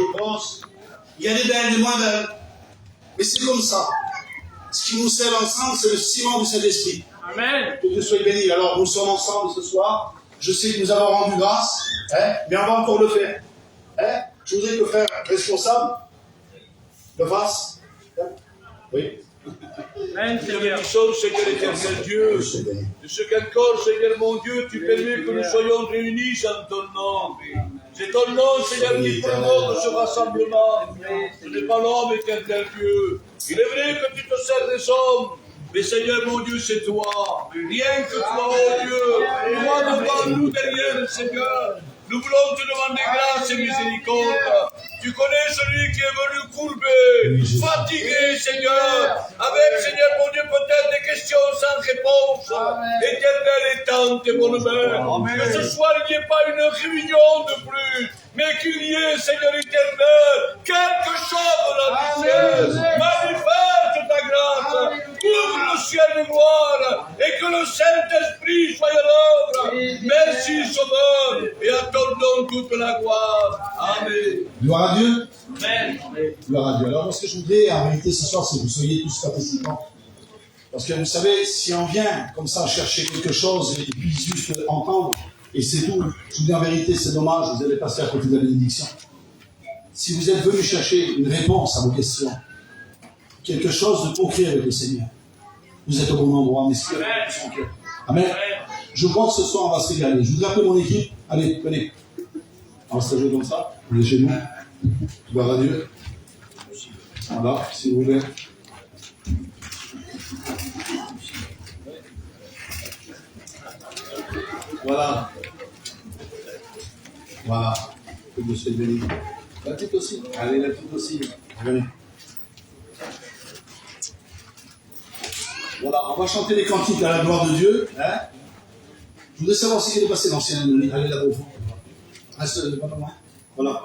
je pense. Il y a des belles, des moins belles. Mais c'est comme ça. Ce qui nous scelle ensemble, c'est le ciment du Saint-Esprit. Amen. Que Dieu soit béni. Alors, nous sommes ensemble ce soir. Je sais que nous avons rendu grâce, hein, mais on va encore le faire. Hein? Je voudrais que le frère responsable le fasse. Hein? Oui. Amen, Nous Seigneur. bénissons, Seigneur éternel Dieu, de ce qu'encore, Seigneur mon Dieu, tu permets que nous soyons réunis en ton nom. C'est ton nom, Seigneur, qui provoque ce rassemblement. Ce n'est pas l'homme, éternel Dieu. Il est vrai que tu te sers des hommes, mais Seigneur mon Dieu, c'est toi. Rien que toi, oh Dieu. Toi devant nous, derrière, Seigneur. Nous voulons te demander grâce et miséricorde. Tu connais celui qui est venu courbé, fatigué, Seigneur, avec, Seigneur mon Dieu, peut-être des questions sans réponse. Éternel et tante et bonne mère, que ce soir il n'y ait pas une réunion de plus, mais qu'il y ait, Seigneur éternel, quelque chose dans la richesse. Manifeste ta grâce, ouvre le ciel de gloire, et que le Saint-Esprit soit à l'œuvre. Merci, Sauveur, et à ton nom toute la gloire. Amen. Gloire à Dieu. Amen. Gloire à Dieu. Alors, moi, ce que je voudrais, en réalité, ce soir, c'est que vous soyez tous participants. Parce que vous savez, si on vient comme ça chercher quelque chose et puis juste entendre, et c'est tout, je vous dis en vérité, c'est dommage, vous allez passer à côté de la bénédiction. Si vous êtes venu chercher une réponse à vos questions, quelque chose de concret avec le Seigneur, vous êtes au bon endroit, messieurs. Amen. Je crois que ce soir, on va se régaler. Je voudrais appeler mon équipe. Allez, venez. On va se jouer comme ça. Vous êtes chez nous. Gloire à Dieu. Voilà, si vous voulez. Voilà. Voilà. Que Dieu soit béni. La petite aussi. Allez, la petite aussi. Venez. Voilà, on va chanter les cantiques à la gloire de Dieu. Hein? Je voudrais savoir si il est passé l'ancien. Allez là-bas au fond. Reste pas loin. Voilà.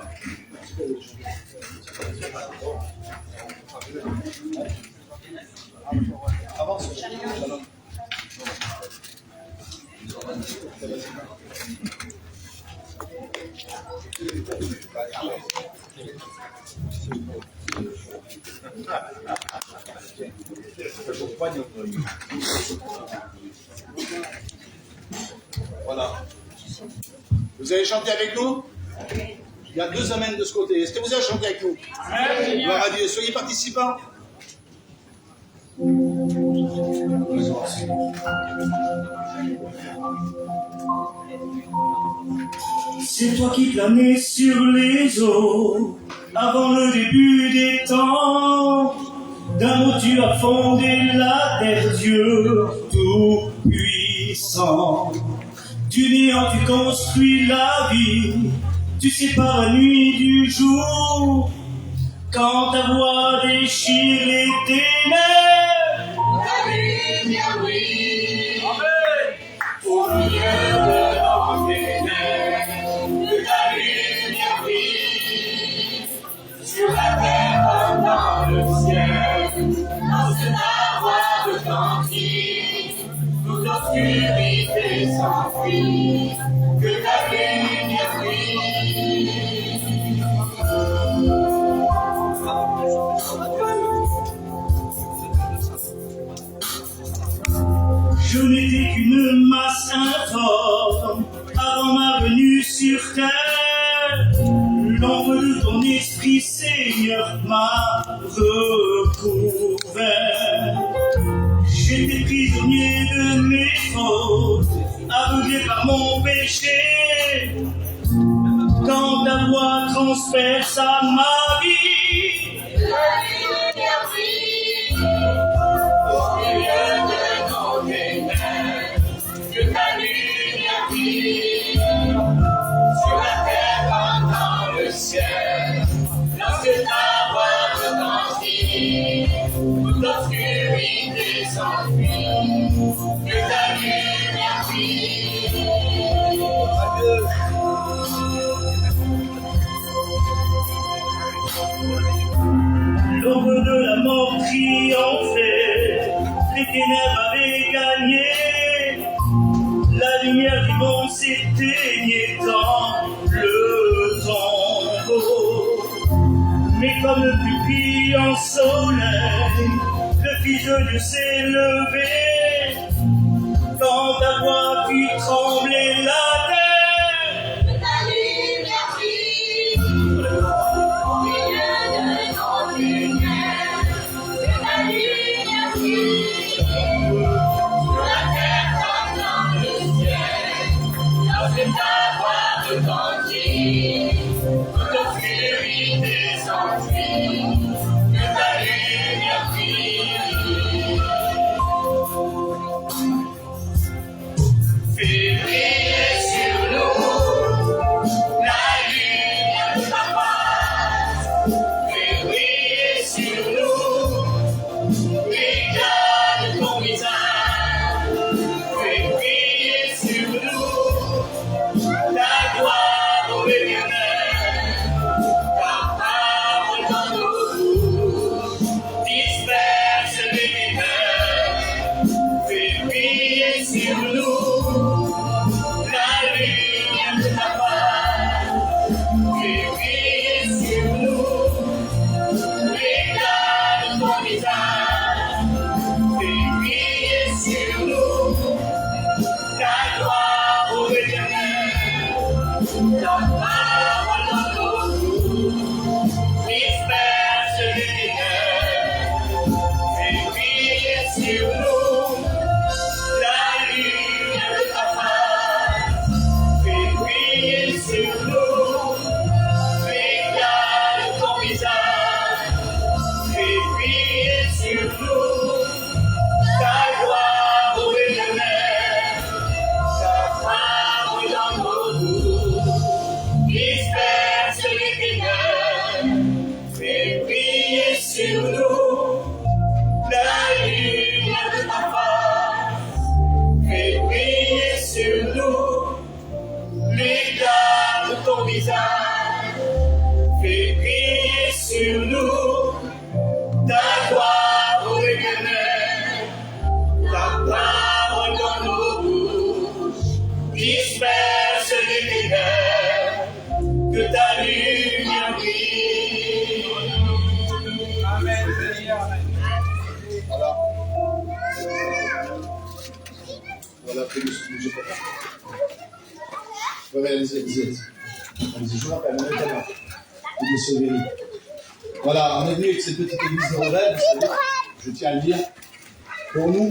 Avance. Voilà. Vous allez chanter avec nous? Il y a 2 amens de ce côté. Est-ce que vous allez chanter avec nous? Gloire à Dieu. Soyez participants. C'est toi qui planais sur les eaux avant le début des temps. D'un mot tu as fondé la terre, Dieu tout-puissant. Du néant tu construis la vie, tu sépares la nuit du jour. Quand ta voix déchire les ténèbres, la lumière brille. Amen. Au milieu de nos ténèbres, la lumière brille. Sur la terre comme dans le ciel, dans ce lavoir de cantique, toute obscurité s'enfuit, que ta lumière brille. Je n'étais qu'une masse informe avant ma venue sur terre. L'ombre de ton esprit, Seigneur, m'a recouvert. J'étais prisonnier de mes fautes, aveuglé par mon péché. Quand ta voix transperça ma vie, la lumière brille. Au milieu de nos ténèbres, que ta lumière brille. Sur la terre comme dans le ciel, lorsque ta voix retentit, toute l'obscurité s'enfuit, que ta lumière brille. L'ombre de la mort triomphait, les ténèbres avaient gagné, la lumière du monde s'éteignait dans le tombeau. mais comme le plus brillant soleil, le Fils de Dieu s'est levé, quand ta voix fit trembler la terre. Que ta lumière brille au milieu de nos ténèbres. Que ta lumière brille sur la terre comme dans le ciel. Lorsque ta voix retentit, toute obscurité s'enfuit. Que ta lumière brille. Fais briller sur nous la lumière de ta face. Fais briller sur nous l'éclat de ton visage. Fais briller sur nous la gloire au éternel. Ta parole dans nos bouches disperse les ténèbres. Fais briller sur nous la lumière de ta face. Fais briller sur nous l'éclat de ton visage. Fais briller sur nous ta gloire au éternel. Ta parole dans nos bouches disperse les ténèbres. Fais briller sur nous la lumière de ta face. Fais briller sur nous l'éclat de ton visage. Fais briller sur nous ta gloire au éternel. Ta parole dans nos bouches disperse les ténèbres. Fais briller sur nous la lumière de ta face. Fais briller sur nous l'éclat de ton visage. Fais briller sur nous ta gloire au éternel. Ta parole dans nos bouches disperse les ténèbres. Que ta lumière brille. Amen. Voilà. Voilà, que nous bougez pas. Oui, allez-y. Allez-y, je m'appelle Noël. Monsieur Véry. Voilà, on est venu avec cette petite église de Revel, vous savez, je tiens à le dire. Pour nous,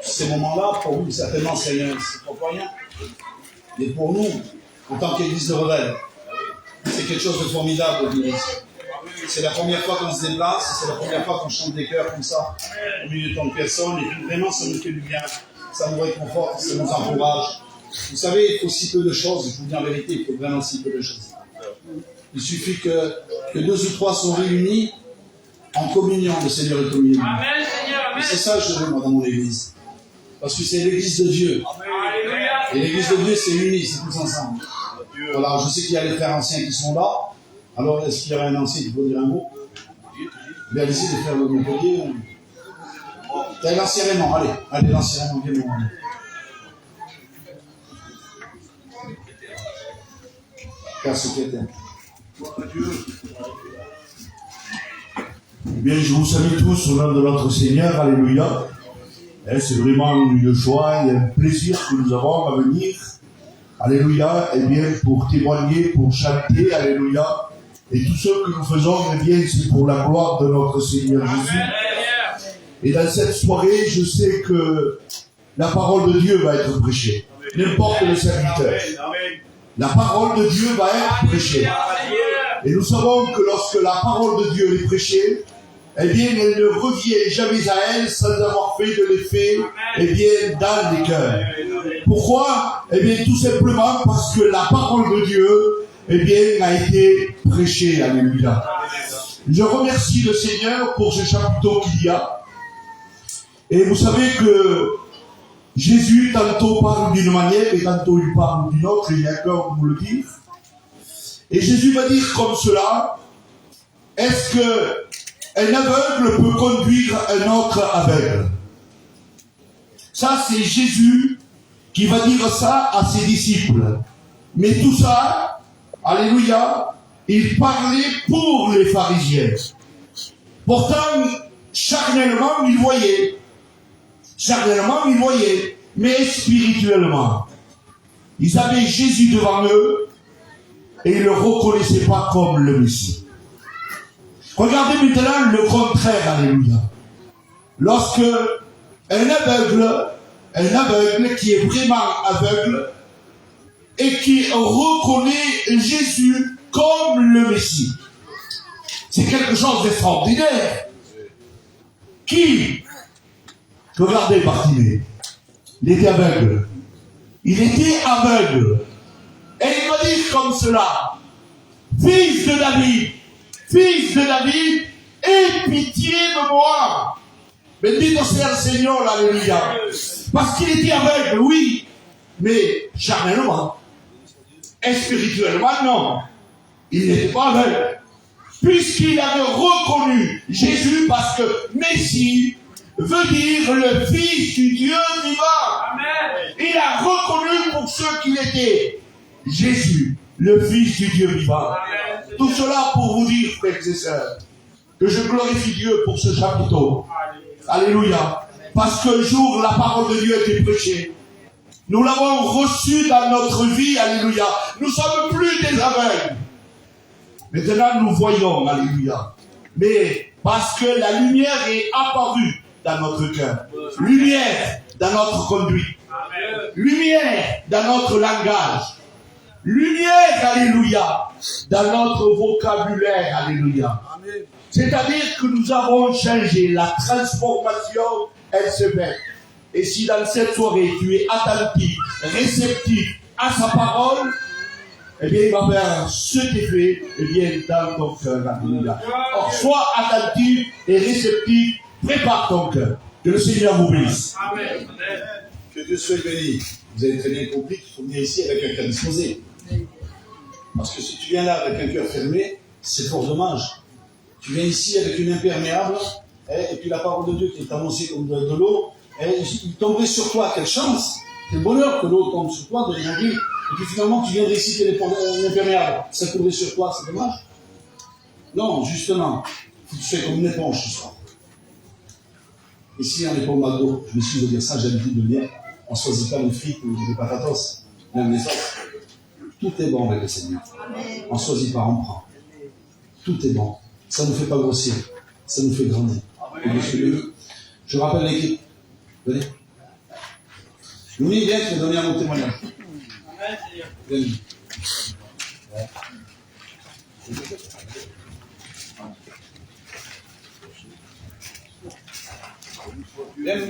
ces moments-là, pour vous, certainement, c'est pas rien. Mais pour nous, en tant qu'église de Revel, c'est quelque chose de formidable, l'église. C'est la première fois qu'on se déplace, c'est la première fois qu'on chante des chœurs comme ça, au milieu de tant de personnes, et puis vraiment, ça nous fait du bien, ça nous réconforte, ça nous encourage. Vous savez, il faut si peu de choses, je vous dis en vérité, il faut vraiment si peu de choses. Il suffit que 2 ou 3 sont réunis en communion, le Seigneur est communion. Amen, Seigneur, amen. Et c'est ça que je veux, moi, dans mon église. Parce que c'est l'église de Dieu. Alléluia. Et l'église de Dieu, c'est uni, c'est tous ensemble. Voilà, je sais qu'il y a les frères anciens qui sont là. Alors, est-ce qu'il y aurait un ancien qui peut dire un mot? Bien, allez-y, les frères de Montpellier. T'as l'ancien Raymond, allez, l'ancien Raymond, viens moi. Père secrétaire. Bien, je vous salue tous au nom de notre Seigneur, alléluia. C'est vraiment une joie et un plaisir que nous avons à venir, alléluia, et bien pour témoigner, pour chanter, alléluia. Et tout ce que nous faisons, eh bien, c'est pour la gloire de notre Seigneur Jésus. Et dans cette soirée, je sais que la parole de Dieu va être prêchée. N'importe le serviteur. La parole de Dieu va être prêchée. Et nous savons que lorsque la parole de Dieu est prêchée, eh bien, elle ne revient jamais à elle sans avoir fait de l'effet, eh bien, dans les cœurs. Pourquoi? Eh bien, tout simplement parce que la parole de Dieu, eh bien, a été prêchée. Alléluia. Je remercie le Seigneur pour ce chapiteau qu'il y a. Et vous savez que Jésus, tantôt parle d'une manière et tantôt il parle d'une autre, il y a encore vous le dire. Et Jésus va dire comme cela, est-ce qu'un aveugle peut conduire un autre aveugle? Ça, c'est Jésus qui va dire ça à ses disciples. Mais tout ça, alléluia, il parlait pour les pharisiens. Pourtant, charnellement, ils voyaient. Charnellement, ils voyaient. Mais spirituellement, ils avaient Jésus devant eux et ils ne le reconnaissaient pas comme le Messie. Regardez maintenant le contraire, alléluia. Lorsque un aveugle qui est vraiment aveugle et qui reconnaît Jésus comme le Messie, c'est quelque chose d'extraordinaire. Qui? Regardez Bartimée. Il était aveugle. Il était aveugle. Et il va dire comme cela: Fils de David, aie pitié de moi. Bendito sea le Seigneur, alléluia. Parce qu'il était aveugle, oui, mais charnellement. Et spirituellement, non. Il n'était pas aveugle. Puisqu'il avait reconnu Jésus, parce que Messie veut dire le Fils du Dieu vivant. Amen. Il a reconnu pour ceux qu'il était Jésus, le Fils du Dieu vivant. Amen. Tout cela pour vous dire, frères et sœurs, que je glorifie Dieu pour ce chapiteau. Alléluia. Parce qu'un jour, la parole de Dieu a été prêchée. Nous l'avons reçue dans notre vie. Alléluia. Nous ne sommes plus des aveugles. Maintenant, nous voyons. Alléluia. Mais parce que la lumière est apparue dans notre cœur. Lumière dans notre conduite. Lumière dans notre langage. Lumière, alléluia, dans notre vocabulaire. Alléluia. C'est-à-dire que nous avons changé. La transformation, elle se fait. Et si dans cette soirée, tu es attentif, réceptif à sa parole, eh bien, il va faire cet effet, eh bien, dans ton cœur. Alléluia. Or, sois attentif et réceptif, prépare ton cœur. Que le Seigneur vous bénisse. Amen. Que Dieu soit béni. Vous avez très bien compris qu'il faut venir ici avec un cœur disposé. Parce que si tu viens là avec un cœur fermé, c'est fort dommage. Tu viens ici avec une imperméable, et puis la parole de Dieu qui est annoncée comme de l'eau, il tomberait sur toi. Quelle chance, quel bonheur que l'eau tombe sur toi de l'évangile, et puis finalement tu viendrais ici l'imperméable. Ça coulerait sur toi, c'est dommage. Non, justement, il faut que tu sois comme une éponge ce soir. Ici, on n'est pas au McDo, je m'excuse de dire ça, j'ai l'habitude de le dire. On ne choisit pas les frites ou les patatos, même les sauces. Tout est bon avec le Seigneur. On ne choisit pas, on prend. Tout est bon. Ça ne nous fait pas grossir, ça nous fait grandir. Je rappelle l'équipe. Venez. Louis, viens, tu vas donner un mot témoignage. Viens. Viens.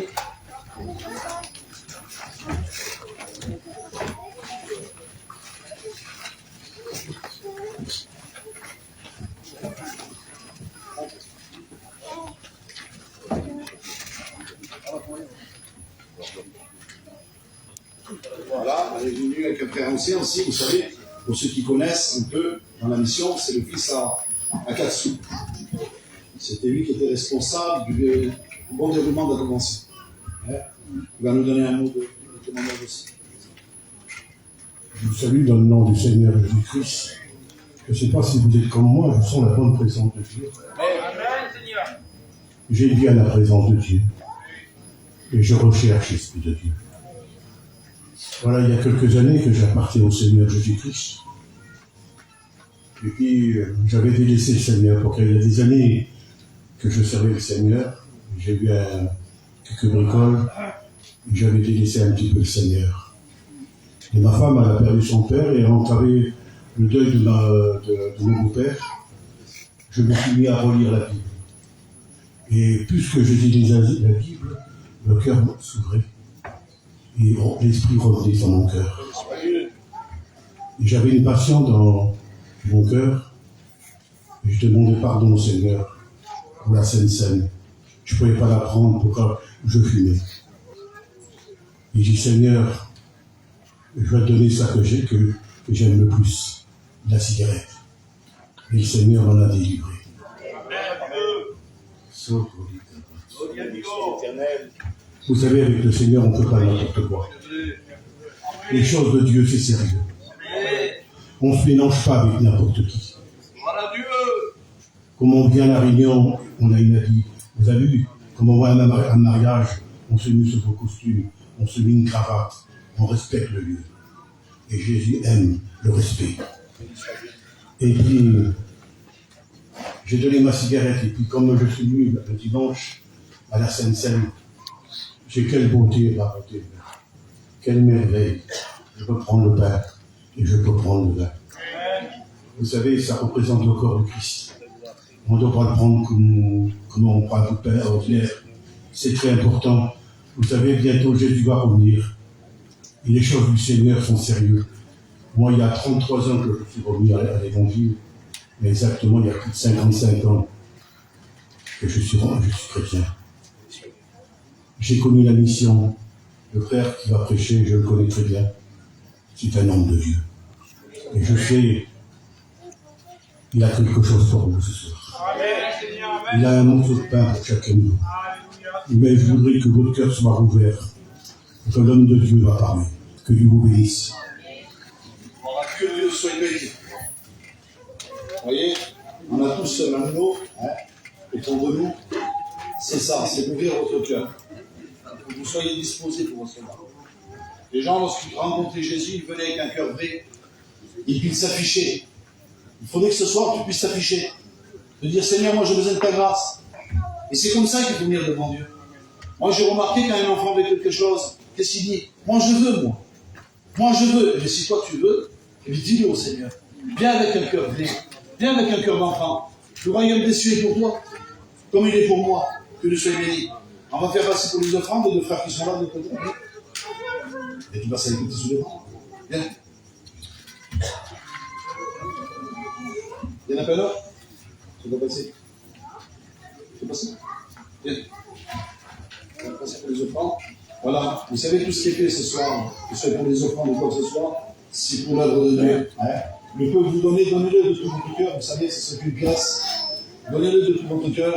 Voilà, elle est venue avec un frère ancien aussi, vous savez, pour ceux qui connaissent un peu dans la mission, c'est le fils à Katsu. C'était lui qui était responsable du bon déroulement de la convention. Il va nous donner un mot de témoignage aussi. Je vous salue dans le nom du Seigneur Jésus-Christ. Je ne sais pas si vous êtes comme moi, je sens la bonne présence de Dieu. Amen, Seigneur. J'ai bien la présence de Dieu. Et je recherche l'Esprit de Dieu. Voilà, il y a quelques années que j'appartiens au Seigneur Jésus-Christ. Et puis, j'avais délaissé le Seigneur. Pour il y a des années que je servais le Seigneur. J'ai eu quelques bricoles. Et j'avais délaissé un petit peu le Seigneur. Et ma femme, elle a perdu son père et a entravé le deuil de mon beau-père. Je me suis mis à relire la Bible. Et plus que je lisais la Bible, le cœur s'ouvrait. Et l'esprit revenait dans mon cœur. Et j'avais une passion dans mon cœur. Et je demandais pardon au Seigneur pour la Sainte Seine. Je ne pouvais pas la prendre pour je fumais. Et j'ai dit, Seigneur, je vais te donner ça que j'aime le plus, la cigarette. Et le Seigneur m'en a délivré. Vous savez, avec le Seigneur, on ne peut pas n'importe quoi. Les choses de Dieu, c'est sérieux. On ne se mélange pas avec n'importe qui. Comme on vient à la réunion, on a une avis. Vous avez vu, comme on voit un mariage, on se met ce beau costume, on se met une cravate, on respecte le lieu. Et Jésus aime le respect. Et puis, j'ai donné ma cigarette, et puis comme je suis venu le dimanche à la Seine-Seine, j'ai quelle beauté à raconter. Quelle merveille. Je peux prendre le pain et je peux prendre le vin. Vous savez, ça représente le corps de Christ. On ne doit pas le prendre comme on prend le pain ordinaire. C'est très important. Vous savez, bientôt Jésus va revenir. Et les choses du Seigneur sont sérieuses. Moi, il y a 33 ans que je suis revenu à l'Évangile. Mais exactement, il y a plus de 55 ans que je suis chrétien. J'ai connu la mission. Le frère qui va prêcher, je le connais très bien. C'est un homme de Dieu. Et je sais, il a quelque chose pour vous ce soir. Il a un morceau de pain pour chacun de nous. Mais je voudrais que votre cœur soit ouvert, que l'homme de Dieu va parler. Que Dieu vous bénisse. Que Dieu soit béni. Vous voyez, on a tous un anneau autour de nous. C'est ça, c'est d'ouvrir votre cœur. Que vous soyez disposés pour recevoir. Les gens, lorsqu'ils rencontraient Jésus, ils venaient avec un cœur vrai. Ils puissent s'afficher. Il faudrait que ce soir, tu puisses t'afficher. De dire, Seigneur, moi j'ai besoin de ta grâce. Et c'est comme ça qu'il faut venir devant Dieu. Moi j'ai remarqué quand un enfant veut quelque chose, qu'est-ce qu'il dit? Moi je veux, moi. Moi je veux. Mais si toi tu veux, eh bien dis-le au Seigneur. Viens avec un cœur vrai. Viens avec un cœur d'enfant. Le royaume des cieux est pour toi, comme il est pour moi. Que Dieu soit béni. On va faire passer pour les offrandes de deux frères qui sont là de côté. Et tu passes à l'écouter sous le bras. Viens. Il y en a pas là? Tu vas passer. Tu vas passer? Viens. On va passer pour les offrandes. Voilà. Vous savez, tout ce qui est fait ce soir, que ce soit pour les offrandes ou quoi que ce soit, c'est pour l'œuvre de Dieu. Le peuple vous donner, donnez-le de tout votre cœur. Vous savez, c'est une pièce. Donnez-le de tout votre cœur.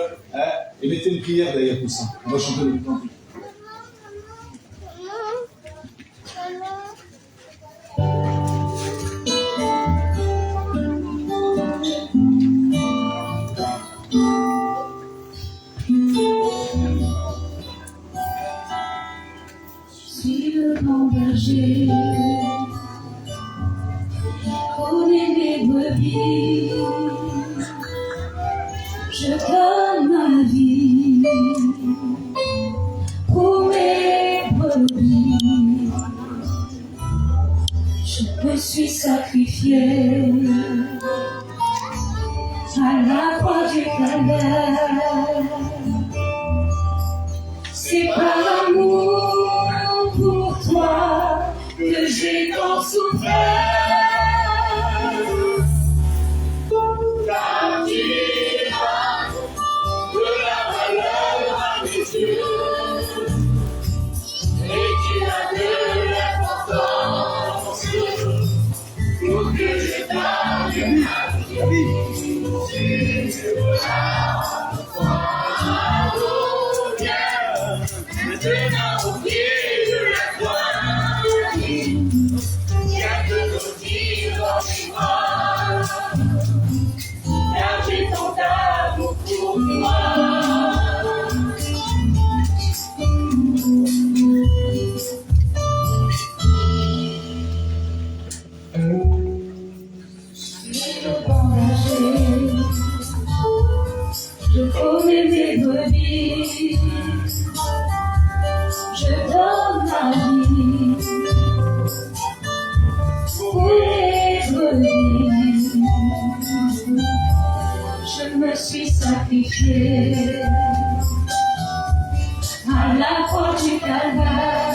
Et mettez une prière derrière tout ça. On va chanter le cantique. Berger, connais mes brebis, je donne ma vie pour mes brebis. Je me suis sacrifié à la croix du Calvaire. C'est par amour pour toi que j'ai tant souffert. Car tu as de la valeur à mes yeux, et tu as de l'importance pour que je t'aime ma vie. Tu as maintenant au pied de la croix, il y a que nos vies dans les bras, car j'ai tant d'amour pour toi. Je connais mes brebis, je donne ma vie pour les brebis. Je me suis sacrifié à la croix du Calvaire.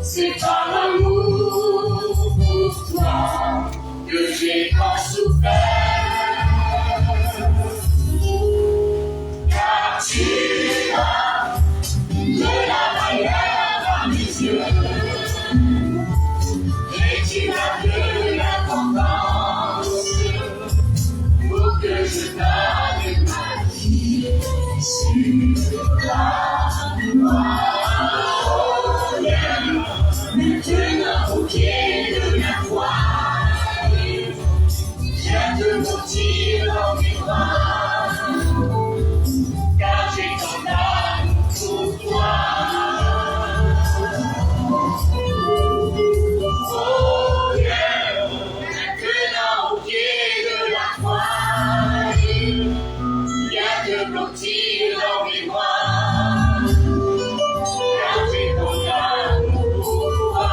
C'est par l'amour pour toi que j'ai tant souffert. Car tu as de la valeur à mes yeux, et tu as de l'importance pour que je donne ma vie sur la croix. Maintenant au pied de la croix, j'ai de grandir dans mes bras, car j'ai ton âme pour toi. Oh, viens maintenant au pied de la croix, viens te blottir dans mes bras, car j'ai ton âme pour toi.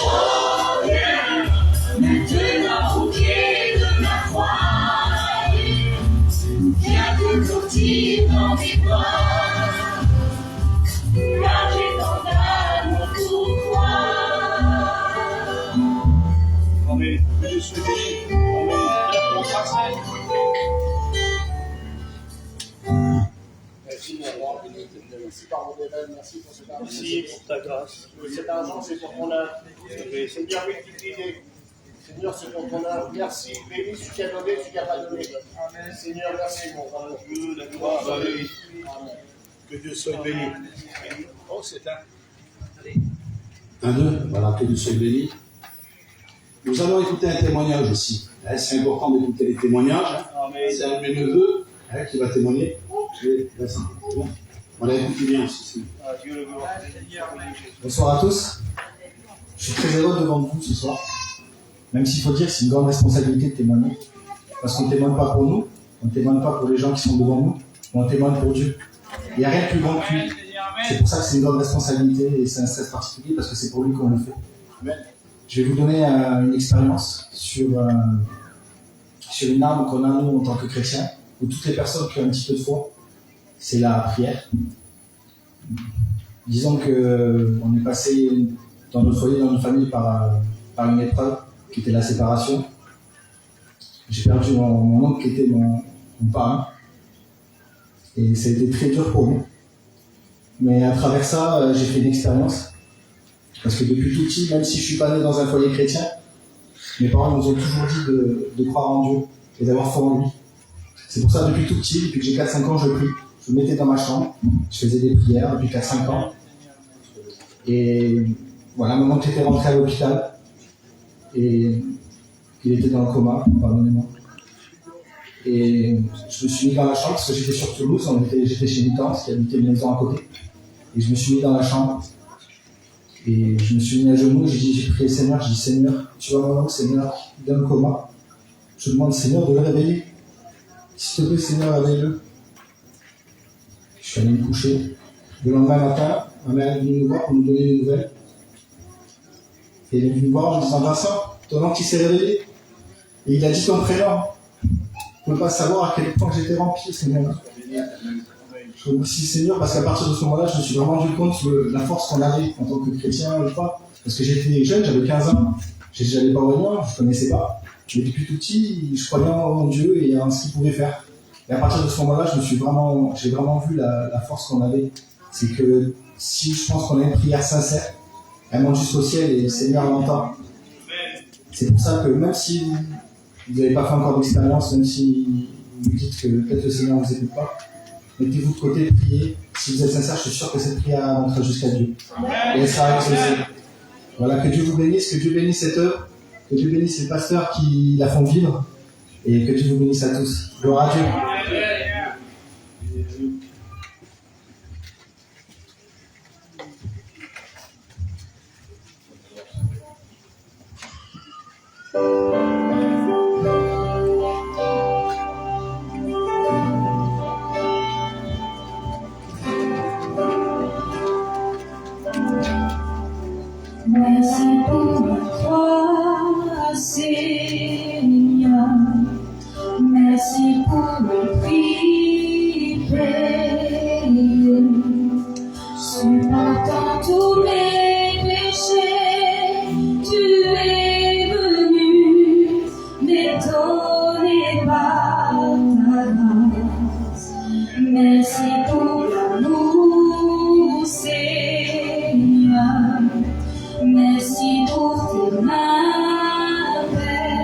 Oh, viens maintenant au pied de la croix, viens te blottir dans mes bras, car j'ai ton âme pour toi. Amen. Que Dieu soit béni. Amen. Merci, mon roi, merci par mon éveil, merci pour cet argent. Merci pour ta grâce. Cet argent, c'est pour ton œuvre. Seigneur, multiplie. Seigneur, c'est pour ton œuvre. Merci. Béni, tu qui as donné, tu qui n'as pas donné. Amen. Seigneur, merci, mon roi. Dieu, la gloire, Amen. que Dieu soit béni. Oh, c'est un. 1, 2, voilà, que Dieu soit béni. Nous allons écouter un témoignage aussi. C'est important d'écouter les témoignages. Amen. C'est un de mes neveux qui va témoigner. Voilà, écoutez bien aussi. Dieu le gloire. Bonsoir à tous. Je suis très heureux devant vous ce soir. Même s'il faut dire que c'est une grande responsabilité de témoigner. Parce qu'on ne témoigne pas pour nous, on ne témoigne pas pour les gens qui sont devant nous, mais on témoigne pour Dieu. Il n'y a rien de plus grand que lui. C'est pour ça que c'est une grande responsabilité et c'est un stress particulier parce que c'est pour lui qu'on le fait. Je vais vous donner une expérience sur une arme qu'on a nous en tant que chrétiens, où toutes les personnes qui ont un petit peu de foi, c'est la prière. Disons qu'on est passé dans notre foyer, dans notre famille, par une épreuve qui était la séparation. J'ai perdu mon oncle qui était mon parrain. Et ça a été très dur pour nous. Mais à travers ça, j'ai fait une expérience. Parce que depuis tout petit, même si je suis pas né dans un foyer chrétien, mes parents nous ont toujours dit de croire en Dieu et d'avoir foi en lui. C'est pour ça, depuis tout petit, depuis que j'ai 4-5 ans, je prie. Je me mettais dans ma chambre, je faisais des prières depuis 4-5 ans. Et voilà, mon oncle était rentré à l'hôpital. Et il était dans le coma, pardonnez-moi. Et je me suis mis dans la chambre, parce que j'étais sur Toulouse, j'étais chez mes tantes qui habitaient une maison à côté. Et je me suis mis dans la chambre. Et je me suis mis à genoux, j'ai prié Seigneur, j'ai dit Seigneur, tu vois mon oncle, Seigneur, dans le coma. Je demande Seigneur de le réveiller. S'il te plaît, Seigneur, réveille-le. Je suis allé me coucher. Le lendemain matin, ma mère est venue nous voir pour nous donner des nouvelles. Et elle est venue nous voir en disant Vincent, ton oncle il s'est réveillé. Et il a dit ton prénom. Je ne peux pas savoir à quel point j'étais rempli, Seigneur. Je remercie Seigneur parce qu'à partir de ce moment-là, je me suis vraiment rendu compte de la force qu'on avait en tant que chrétien ou pas. Parce que j'étais jeune, j'avais 15 ans, j'allais pas au Réunion, je ne connaissais pas. Mais depuis tout petit, je croyais en Dieu et en ce qu'il pouvait faire. Et à partir de ce moment-là, j'ai vraiment vu la force qu'on avait. C'est que si je pense qu'on a une prière sincère, elle monte jusqu'au ciel et le Seigneur l'entend. C'est pour ça que même si vous n'avez pas fait encore d'expérience, même si vous me dites que peut-être le Seigneur ne vous écoute pas, mettez-vous de côté, priez. Si vous êtes sincère, je suis sûr que cette prière montera jusqu'à Dieu. Et elle sera exaucée. Voilà, que Dieu vous bénisse, que Dieu bénisse cette œuvre, que Dieu bénisse les pasteurs qui la font vivre, et que Dieu vous bénisse à tous. Gloire à Dieu. Merci pour toi, Seigneur. Merci pour le privilège. Supportant tous mes péchés, tu es venu m'étonner par ta grâce. Merci pour l'amour, Seigneur. Merci pour tes mains, Père.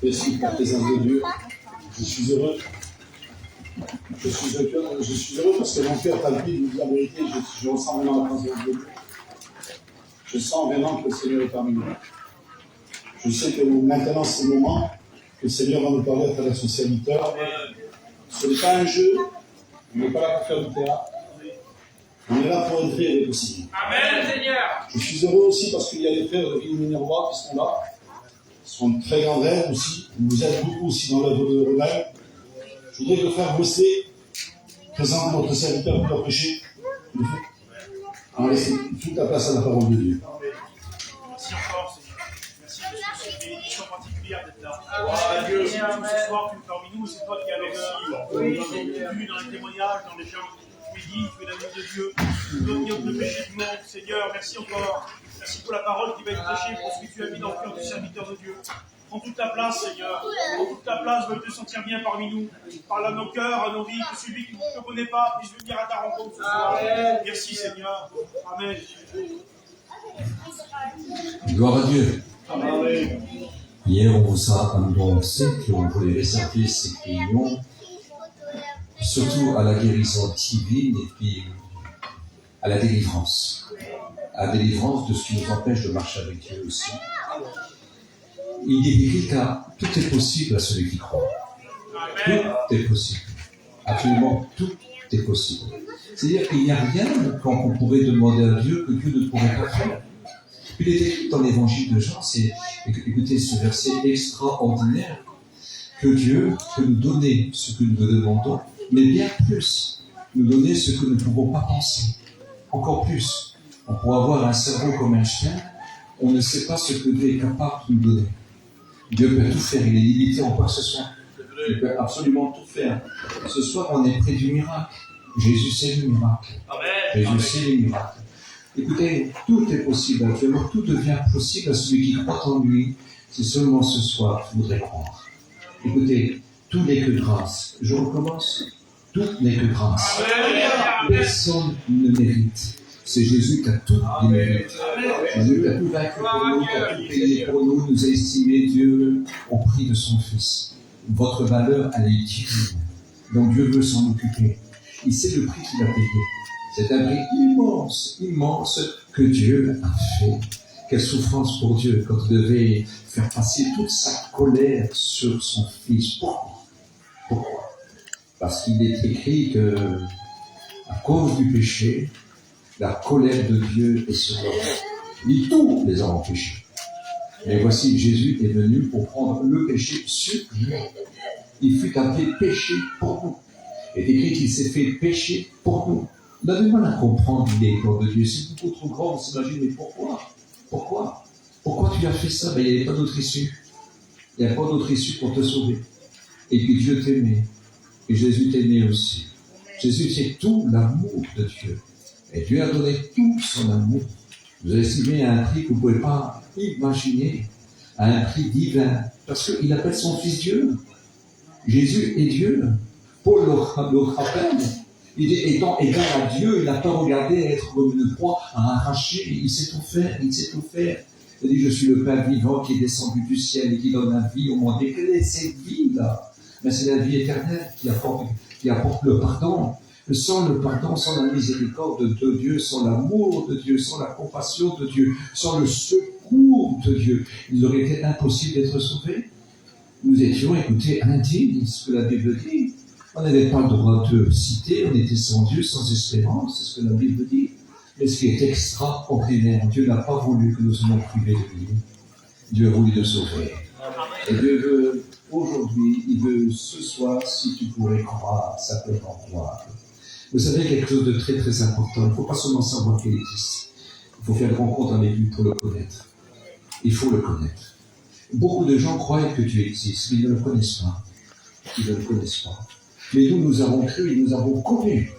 Merci, Père des anges de Dieu. Je suis heureux. Je suis heureux parce que mon cœur palpite, je vous dis la vérité, je ressens vraiment la présence de Dieu. Je sens vraiment que le Seigneur est parmi nous. Je sais que maintenant, c'est le moment que le Seigneur va nous parler à travers son serviteur. Ce n'est pas un jeu, on n'est pas là pour faire du théâtre. On est là pour être vrai avec le Seigneur. Amen, Seigneur. Je suis heureux aussi parce qu'il y a les frères de Ville Minerva qui sont là. Ils sont de très grands rêves aussi. Ils nous aident beaucoup aussi dans l'œuvre de Renal. Je voudrais que le frère Bossé présente notre serviteur pour prêcher. On laisse toute la place à la parole de Dieu. Merci encore, Seigneur. Merci pour cette bénédiction particulière d'être là. Dieu, ce soir, tu es parmi nous, c'est toi qui as l'honneur. Oui, Seigneur. Dans les témoignages, dans les gens, tu es digne, tu es l'amour de Dieu. Tu dois venir le péché du monde, Seigneur. Merci encore. Merci pour la parole qui va être prêchée, pour ce que tu as mis dans le cœur du serviteur de Dieu. Prends toute ta place, Seigneur. Prends toute ta place, veux te sentir bien parmi nous. Parle à nos cœurs, à nos vies, que celui qui ne te connaît pas puisse venir à ta rencontre ce soir. Merci, Seigneur. Amen. Gloire à Dieu. Amen. Hier, on vous a annoncé qu'on voulait réserver cette réunion surtout à la guérison divine et puis à la délivrance. À la délivrance de ce qui nous empêche de marcher avec Dieu aussi. Il est écrit car tout est possible à celui qui croit. Tout est possible. Absolument tout est possible. C'est-à-dire qu'il n'y a rien qu'on pourrait demander à Dieu que Dieu ne pourrait pas faire. Il est écrit dans l'évangile de Jean, écoutez ce verset extraordinaire, que Dieu peut nous donner ce que nous demandons, mais bien plus, nous donner ce que nous ne pouvons pas penser. Encore plus. On pourrait avoir un cerveau comme un chien, on ne sait pas ce que Dieu est capable de nous donner. Dieu peut tout faire, il est limité en quoi que ce soit. Il peut absolument tout faire. Ce soir, on est près du miracle. Jésus c'est le miracle. Jésus c'est le miracle. Écoutez, tout est possible actuellement, tout devient possible à celui qui croit en lui. C'est seulement ce soir qu'il voudrait croire. Écoutez, tout n'est que grâce. Je recommence. Tout n'est que grâce. Personne ne mérite. C'est Jésus qui a tout les mérites. Jésus qui a tout vaincu pour nous, qui a tout payé pour nous, nous a estimé Dieu au prix de son Fils. votre valeur, elle est divine. Donc Dieu veut s'en occuper. Il sait le prix qu'il a payé. C'est un prix immense, immense que Dieu a fait. Quelle souffrance pour Dieu quand il devait faire passer toute sa colère sur son Fils. Pourquoi? Parce qu'il est écrit que, à cause du péché, la colère de Dieu est sur l'homme. Et tous les hommes ont péché. Mais voici, Jésus est venu pour prendre le péché sur lui. Il fut appelé péché pour nous. Il est écrit qu'il s'est fait péché pour nous. On a du mal à comprendre les plans de Dieu. C'est beaucoup trop grand, on s'imagine, mais pourquoi? Pourquoi tu as fait ça? Ben, il n'y avait pas d'autre issue. Il n'y a pas d'autre issue pour te sauver. Et puis Dieu t'aimait. Et Jésus t'aimait aussi. Jésus, c'est tout l'amour de Dieu. Et Dieu a donné tout son amour. Vous avez estimé à un prix que vous ne pouvez pas imaginer, à un prix divin. Parce qu'il appelle son Fils Dieu. Jésus est Dieu. Paul le rappelle. Il dit, étant égal à Dieu, il n'a pas regardé être comme une proie à arracher. Il sait tout faire. Il dit, je suis le Père vivant qui est descendu du ciel et qui donne la vie au monde. Et quelle est cette vie-là? Mais c'est la vie éternelle qui apporte le pardon. Sans le pardon, sans la miséricorde de Dieu, sans l'amour de Dieu, sans la compassion de Dieu, sans le secours de Dieu, il aurait été impossible d'être sauvé. Nous étions, écoutez, indignes, ce que la Bible dit. On n'avait pas le droit de citer, on était sans Dieu, sans espérance, c'est ce que la Bible dit. Mais ce qui est extraordinaire, Dieu n'a pas voulu que nous soyons privés de lui. Dieu a voulu nous sauver. Et Dieu veut, aujourd'hui, il veut ce soir, si tu pourrais croire, simplement croire. Vous savez quelque chose de très très important, il ne faut pas seulement savoir qu'il existe. Il faut faire une rencontre avec lui pour le connaître. Il faut le connaître. Beaucoup de gens croient que Dieu existe, mais ils ne le connaissent pas. Ils ne le connaissent pas. Mais nous avons cru et nous avons connu.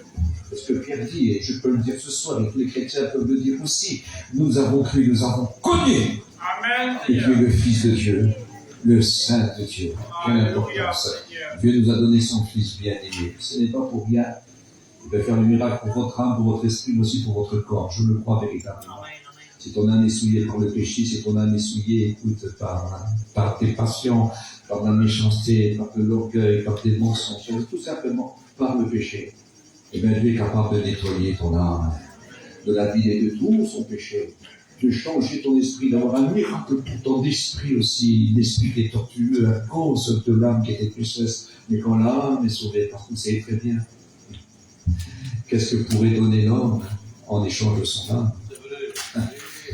C'est ce que Pierre dit, et je peux le dire ce soir, et tous les chrétiens peuvent le dire aussi. Nous avons cru, nous avons connu. Amen. Et Dieu est le Fils de Dieu, le Saint de Dieu. Quelle importance. Dieu nous a donné son Fils bien-aimé. Ce n'est pas pour rien. Il va faire le miracle pour votre âme, pour votre esprit, mais aussi pour votre corps. Je le crois véritablement. Si ton âme est souillée par le péché, si ton âme est souillée, écoute, par tes passions, par la méchanceté, par de l'orgueil, par des mensonges, tout simplement par le péché, et bien Dieu est capable de nettoyer ton âme de la vie et de tout son péché, de changer ton esprit, d'avoir un miracle pour ton esprit aussi, l'esprit qui est tortueux à cause de l'âme qui était pécheresse. Mais quand l'âme est sauvée, parce que vous savez très bien, qu'est-ce que pourrait donner l'homme en échange de son âme?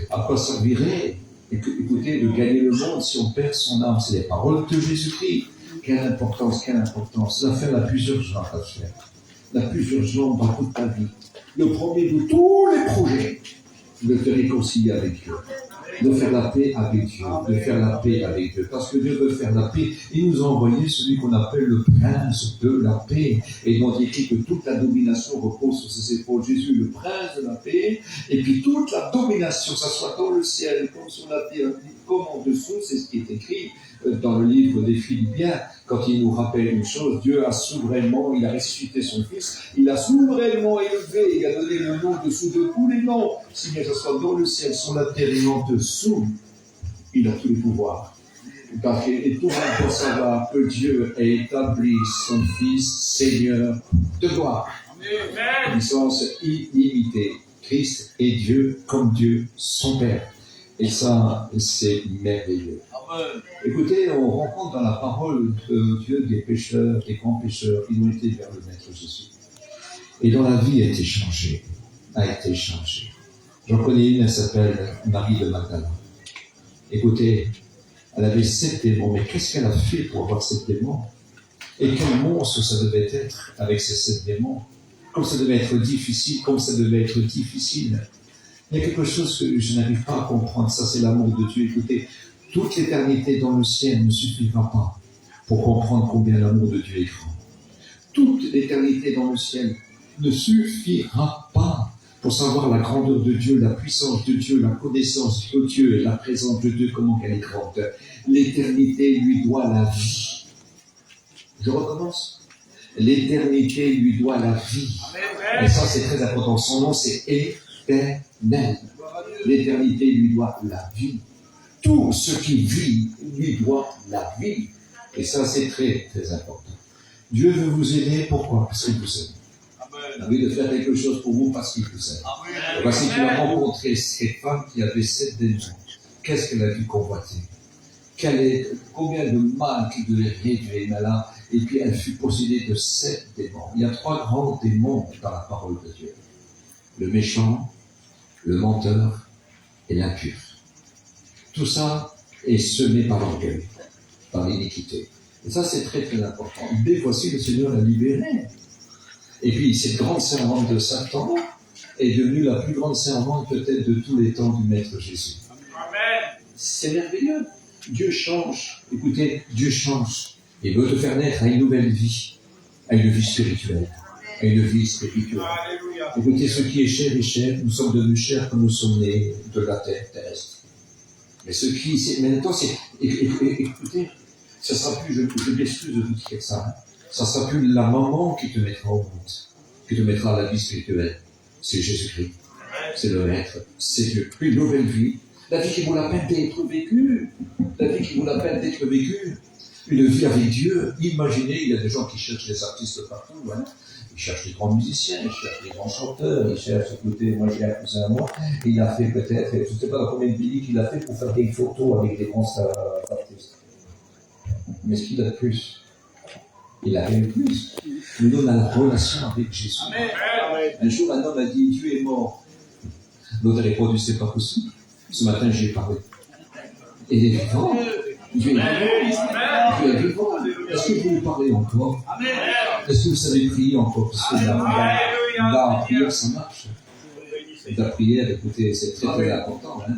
À quoi servirait, écoutez, de gagner le monde si on perd son âme? C'est les paroles de Jésus-Christ. Quelle importance, quelle importance. L'affaire la plus urgente à faire. La plus urgente dans toute ta vie. Le premier de tous les projets, de te réconcilier avec Dieu. De faire la paix avec Dieu. De faire la paix avec Dieu. Parce que Dieu veut faire la paix. Il nous a envoyé celui qu'on appelle le prince de la paix. Et dont il dit que toute la domination repose sur ses épaules. Jésus, le prince de la paix. Et puis toute la domination, ça soit dans le ciel, comme sur la terre, comme en dessous, c'est ce qui est écrit dans le livre des Philippiens, quand il nous rappelle une chose, Dieu a souverainement, il a ressuscité son Fils, il a souverainement élevé, il a donné le nom dessous de tous les noms, si bien que ce soit dans le ciel, sur la terre et en dessous, il a tous les pouvoirs. Parce que tout le monde doit savoir que Dieu a établi son Fils Seigneur de gloire. Puissance illimitée. Christ est Dieu comme Dieu, son Père. Et ça, c'est merveilleux. Écoutez, on rencontre dans la parole de Dieu des pécheurs, des grands pécheurs qui ont été vers le Maître Jésus. Et dont la vie a été changée. J'en connais une, elle s'appelle Marie de Magdala. Écoutez, elle avait 7 démons, mais qu'est-ce qu'elle a fait pour avoir 7 démons? Et quel monstre ça devait être avec ces 7 démons? Comme ça devait être difficile, Il y a quelque chose que je n'arrive pas à comprendre, ça c'est l'amour de Dieu. Écoutez, toute l'éternité dans le ciel ne suffira pas pour comprendre combien l'amour de Dieu est grand. Toute l'éternité dans le ciel ne suffira pas pour savoir la grandeur de Dieu, la puissance de Dieu, la connaissance de Dieu et la présence de Dieu, comment elle est grande. L'éternité lui doit la vie. Je recommence. L'éternité lui doit la vie. Et ça c'est très important. Son nom c'est éternel. L'éternité lui doit la vie. Tout ce qui vit lui doit la vie. Et ça, c'est très, très important. Dieu veut vous aider, pourquoi? Parce qu'il vous aime. Il a envie de faire quelque chose pour vous parce qu'il vous aime. Et voici qu'il a rencontré cette femme qui avait 7 démons. Qu'est-ce qu'elle a dû convoiter? Combien de mal qu'il devait réduire là? Et puis elle fut possédée de 7 démons. Il y a 3 grands démons dans la parole de Dieu. Le méchant, le menteur et l'impur. Tout ça est semé par l'orgueil, par l'iniquité. Et ça, c'est très très important. Mais voici, le Seigneur l'a libéré. Et puis, cette grande servante de Satan est devenue la plus grande servante peut-être de tous les temps du Maître Jésus. Amen. C'est merveilleux. Dieu change. Écoutez, Dieu change. Il veut te faire naître à une nouvelle vie, à une vie spirituelle, à une vie spirituelle. Écoutez, ce qui est cher est cher. Nous sommes devenus chers comme nous sommes nés de la terre terrestre. Mais ce qui, maintenant, c'est, écoutez, ça sera plus, je m'excuse de vous dire ça, hein, ça sera plus la maman qui te mettra au monde, qui te mettra à la vie spirituelle. C'est Jésus-Christ. C'est le Maître. C'est Dieu. Une nouvelle vie. La vie qui vaut la peine d'être vécue. La vie qui vaut la peine d'être vécue. Une vie avec Dieu. Imaginez, il y a des gens qui cherchent des artistes partout, hein. Ils cherchent les grands musiciens, ils cherchent les grands chanteurs, ils cherchent, écoutez, moi j'ai un cousin à moi, et il a fait peut-être, je ne sais pas dans combien de pays qu'il a fait pour faire des photos avec des grands artistes. Mais ce qu'il a de plus, il a rien de plus. Mais nous, on a la relation avec Jésus. Amen. Un jour, un homme a dit, Dieu est mort. L'autre a répondu, c'est pas possible. Ce matin, j'ai parlé. Et il est vivant. Dieu est vivant. Dieu est vivant. Est-ce que vous lui parlez encore? Est-ce que vous savez prier encore? Parce que la prière, ça marche. La prière, écoutez, c'est très très important. Hein?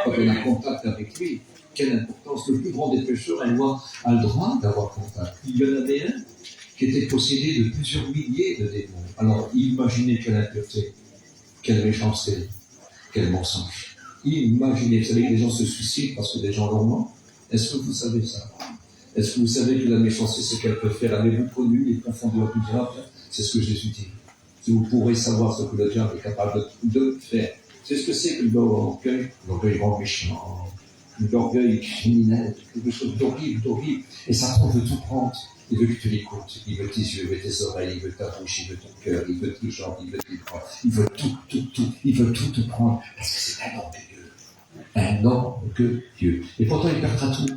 Quand on a contact avec lui, quelle importance. Le plus grand des pécheurs a le droit d'avoir contact. Il y en avait un qui était possédé de plusieurs milliers de démons. Alors imaginez quelle impureté, quelle méchanceté, quel mensonge. Imaginez, vous savez que les gens se suicident parce que des gens leur mentent. Est-ce que vous savez ça? Est-ce que vous savez que la méchanceté, c'est qu'elle peut faire? Avez-vous connu les profondeurs du diable? C'est ce que Jésus dit. Si vous pourrez savoir ce que le diable est capable de faire. C'est ce que c'est que l'orgueil grand méchant, l'orgueil criminel, quelque chose d'horrible, d'horrible. Et Satan veut tout prendre. Il veut que tu l'écoutes. Il veut tes yeux, il veut tes oreilles, il veut ta bouche, il veut ton cœur, il veut tes jambes, il veut tes bras. Il veut tout. Il veut tout te prendre. Parce que c'est un orgueilleux. Un orgueilleux. Et pourtant, il perdra tout.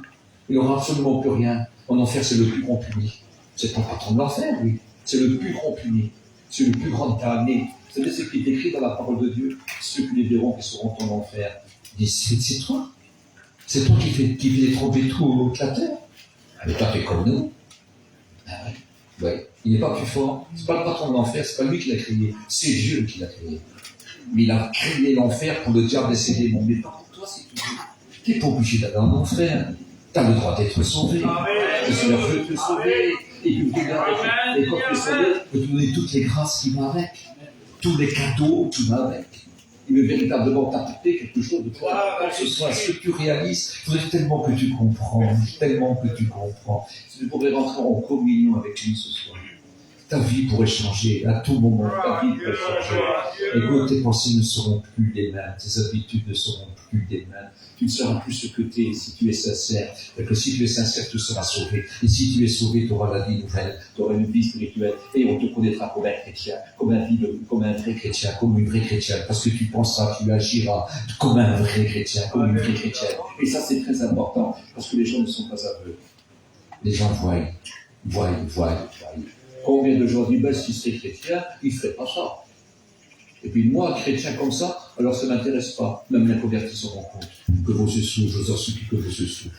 Il n'aura absolument plus rien. En enfer, c'est le plus grand puni. C'est pas le patron de l'enfer, lui. C'est le plus grand puni. C'est le plus grand damné. Vous savez ce qui est écrit dans la parole de Dieu? Ceux qui les verront, qui seront en enfer. Il dit, c'est toi. C'est toi qui fais trembler toute la terre. Mais toi, t'es comme nous. Ah ouais. Ouais. Il n'est pas plus fort. C'est pas le patron de l'enfer, c'est pas lui qui l'a créé. C'est Dieu qui l'a créé. Mais il a créé l'enfer pour le diable et ses démons. Mais par contre, toi, c'est tout. Tu n'es pas obligé d'aller en enfer. Tu as le droit d'être sauvé. Le Seigneur veut te sauver. Et quand tu es sauvé, il peut te donner toutes les grâces qui vont avec. Tous les cadeaux qui vont avec. Il veut véritablement t'apporter quelque chose de toi. Ce soit ce que tu réalises. Il faudrait tellement que tu comprends. Tellement que tu comprends. Si tu pourrais rentrer en communion avec lui ce soir. Ta vie pourrait changer à tout moment. Ta vie pourrait changer. Écoute, tes pensées ne seront plus les mêmes. Tes habitudes ne seront plus les mêmes. Tu ne seras plus ce que tu es si tu es sincère. Parce que si tu es sincère, tu seras sauvé. Et si tu es sauvé, tu auras la vie nouvelle. Tu auras une vie spirituelle. Et on te connaîtra comme un chrétien, comme un vrai chrétien, comme une vraie chrétienne. Parce que tu penseras, tu agiras comme un vrai chrétien, comme une vraie chrétienne. Et ça, c'est très important. Parce que les gens ne sont pas aveugles. Les gens voient. Combien de gens disent, ben, si c'est chrétien, il ne ferait pas ça. Et puis moi, chrétien comme ça, alors ça ne m'intéresse pas. Même les convertis se rendent compte que vos yeux s'ouvrent, je vous en supplie que vos yeux s'ouvrent.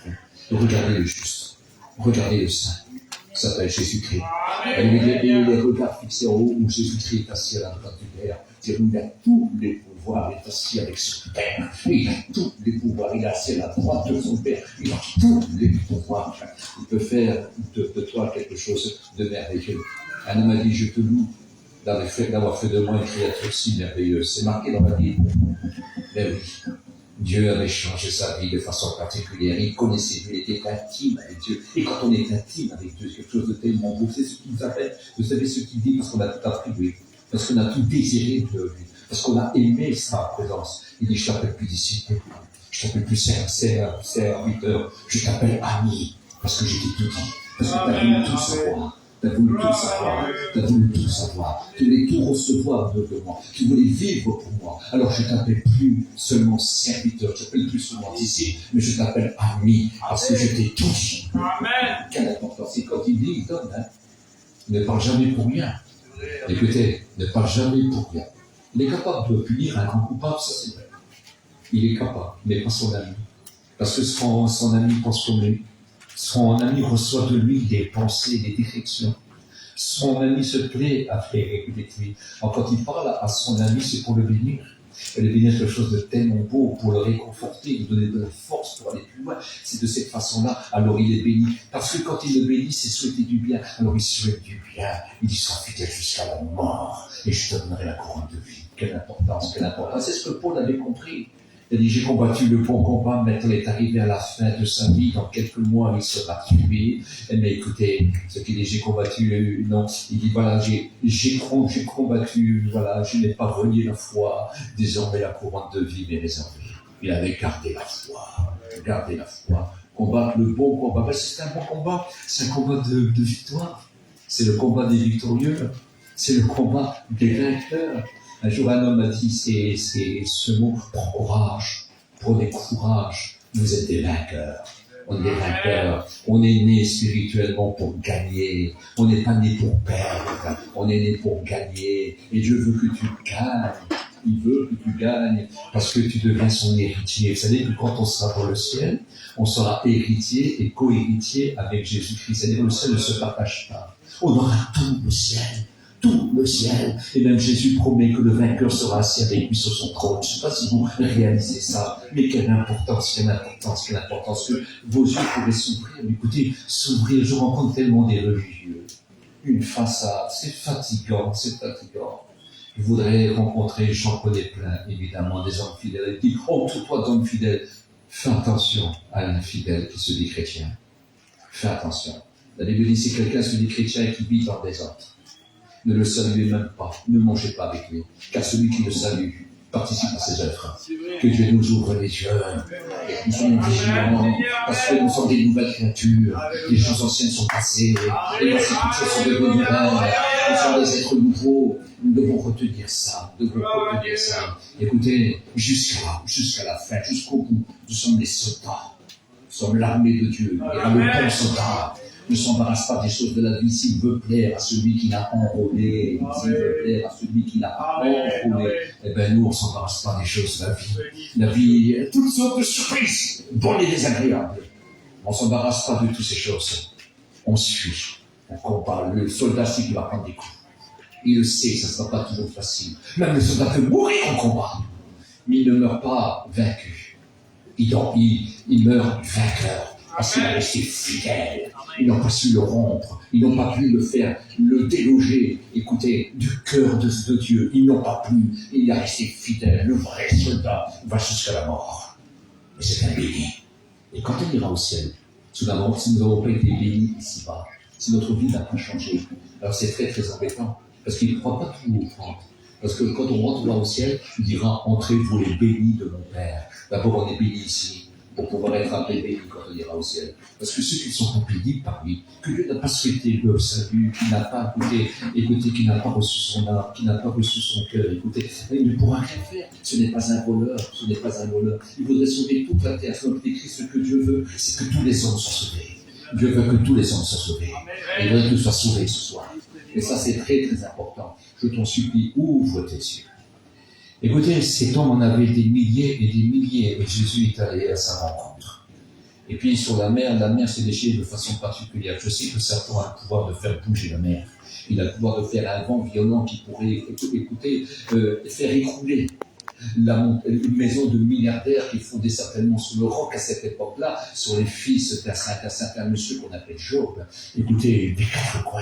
Regardez le juste, regardez le saint. Ça s'appelle Jésus-Christ. Et les regards fixés en haut où Jésus-Christ est assis à la droite du Père. Il a tous les pouvoirs, il est assis avec son Père. Il a tous les pouvoirs, il est assis à la droite de son Père. Il a tous les pouvoirs. Il peut faire de toi quelque chose de merveilleux. Un homme a dit, je te loue d'avoir fait de moi une créature si merveilleuse. C'est marqué dans la Bible. Mais oui, Dieu avait changé sa vie de façon particulière. Il connaissait Dieu, il était intime avec Dieu. Et quand on est intime avec Dieu, c'est quelque chose de tellement beau. C'est ce qu'il nous appelle. Vous savez ce qu'il dit? Parce qu'on a tout appris de lui. Parce qu'on a tout désiré de lui. Parce qu'on a aimé sa présence. Il dit, je t'appelle plus disciple. Je t'appelle plus serviteur. Je t'appelle ami. Parce que je t'ai tout dit. Parce que tu as voulu tout savoir. Tu as voulu tout savoir. Tu as voulu tout savoir. Tu voulais tout recevoir de moi. Tu voulais vivre pour moi. Alors je t'appelle plus seulement serviteur. Je t'appelle plus seulement disciple. Mais je t'appelle ami. Parce que je t'ai tout dit. Amen. Quelle importance. C'est quand il dit, il donne. Hein. Ne parle jamais pour rien. Écoutez, ne parle jamais pour rien. Il est capable de punir un grand coupable, ça c'est vrai. Il est capable, mais pas son ami. Parce que son ami pense comme lui. Son ami reçoit de lui des pensées, des directions. Son ami se plaît à faire avec lui. Alors quand il parle à son ami, c'est pour le bénir. Et le bénir quelque chose de tellement beau pour le réconforter, lui donner de la force pour aller plus loin. C'est de cette façon-là, alors il est béni. Parce que quand il le bénit, c'est souhaiter du bien. Alors il souhaite du bien. Il dit, sois fidèle jusqu'à la mort. Et je te donnerai la couronne de vie. Quelle importance, quelle importance. C'est ce que Paul avait compris. Il a dit, j'ai combattu le bon combat, maintenant il est arrivé à la fin de sa vie, dans quelques mois il sera tué. Mais écoutez, ce qu'il dit, j'ai combattu, non, il dit, voilà, j'ai combattu, voilà, je n'ai pas renié la foi, désormais la couronne de vie m'est réservée. Il avait gardé la foi, combattre le bon combat. Ben, c'est un bon combat, c'est un combat de victoire, c'est le combat des victorieux, c'est le combat des vainqueurs. Un jour, un homme m'a dit, c'est ce mot, prenez courage, vous êtes des vainqueurs. On est des vainqueurs, on est né spirituellement pour gagner, on n'est pas né pour perdre, on est né pour gagner, et Dieu veut que tu gagnes, il veut que tu gagnes, parce que tu deviens son héritier. Vous savez que quand on sera dans le ciel, on sera héritier et co-héritier avec Jésus-Christ, c'est-à-dire le ciel ne se partage pas, on aura tout le ciel. Tout le ciel. Et même Jésus promet que le vainqueur sera assis avec lui sur son trône. Je ne sais pas si vous réalisez ça, mais quelle importance que vos yeux pourraient s'ouvrir. Écoutez, s'ouvrir, je rencontre tellement des religieux. Une façade, c'est fatigant. Je voudrais rencontrer, j'en connais plein, évidemment, des hommes fidèles. Ils disent, oh, toi, d'homme fidèle, fais attention à l'infidèle qui se dit chrétien. Fais attention. La Bible dit, si quelqu'un se dit chrétien et qui vit dans des autres, ne le saluez même pas, ne mangez pas avec lui, car celui qui le salue participe à ses œuvres. Que Dieu nous ouvre les yeux, et que nous soyons vigilants, parce que nous sommes des nouvelles créatures, les choses anciennes sont passées, et voici toutes choses sont devenues nouvelles, nous sommes des êtres nouveaux, nous devons retenir ça, Écoutez, jusqu'à la fin, jusqu'au bout, nous sommes des soldats, nous sommes l'armée de Dieu, et le bon soldat. Ne s'embarrasse pas des choses de la vie s'il veut plaire à celui qui l'a enrôlé. S'il veut plaire à celui qui l'a enrôlé. Eh bien, nous, on ne s'embarrasse pas des choses de la vie. La vie, toutes sortes de surprises, bonnes et désagréables. On ne s'embarrasse pas de toutes ces choses. On suit. On combat. Le soldat, c'est qu'il va prendre des coups. Il le sait que ça ne sera pas toujours facile. Même le soldat peut mourir en combat. Mais il ne meurt pas vaincu. Il meurt vainqueur. Parce qu'il a resté fidèle. Ils n'ont pas su le rompre. Ils n'ont pas pu le déloger, écoutez, du cœur de Dieu. Ils n'ont pas pu. Il a resté fidèle. Le vrai soldat va jusqu'à la mort. Mais c'est un béni. Et quand on ira au ciel, sous la mort, si nous n'avons pas été bénis ici-bas, si notre vie n'a pas changé, alors c'est très très embêtant. Parce qu'il ne croit pas tout nous prendre. Parce que quand on rentrera au ciel, il dira, entrez vous les bénis de mon Père. D'abord, on est bénis ici. Pour pouvoir être appelé béni quand on ira au ciel. Parce que ceux qui sont bénis par lui, que Dieu n'a pas souhaité le salut, qui n'a pas écouté, qui n'a pas reçu son âme, qui n'a pas reçu son cœur, écoutez, il ne pourra rien faire. Ce n'est pas un voleur, Il voudrait sauver toute la terre. Donc, écrit ce que Dieu veut, c'est que tous les hommes soient sauvés. Dieu veut que tous les hommes soient sauvés. Il veut que tu sois sauvé ce soir. Et ça, c'est très, très important. Je t'en supplie, ouvre tes yeux. Écoutez, cet homme en avait des milliers et des milliers, et Jésus est allé à sa rencontre. Et puis sur la mer s'est déchaînée de façon particulière. Je sais que Satan a le pouvoir de faire bouger la mer. Il a le pouvoir de faire un vent violent qui pourrait, faire écrouler une maison de milliardaires qui fondaient certainement sous le roc à cette époque-là, sur les fils d'un certain monsieur qu'on appelle Job. Écoutez, des quatre coins.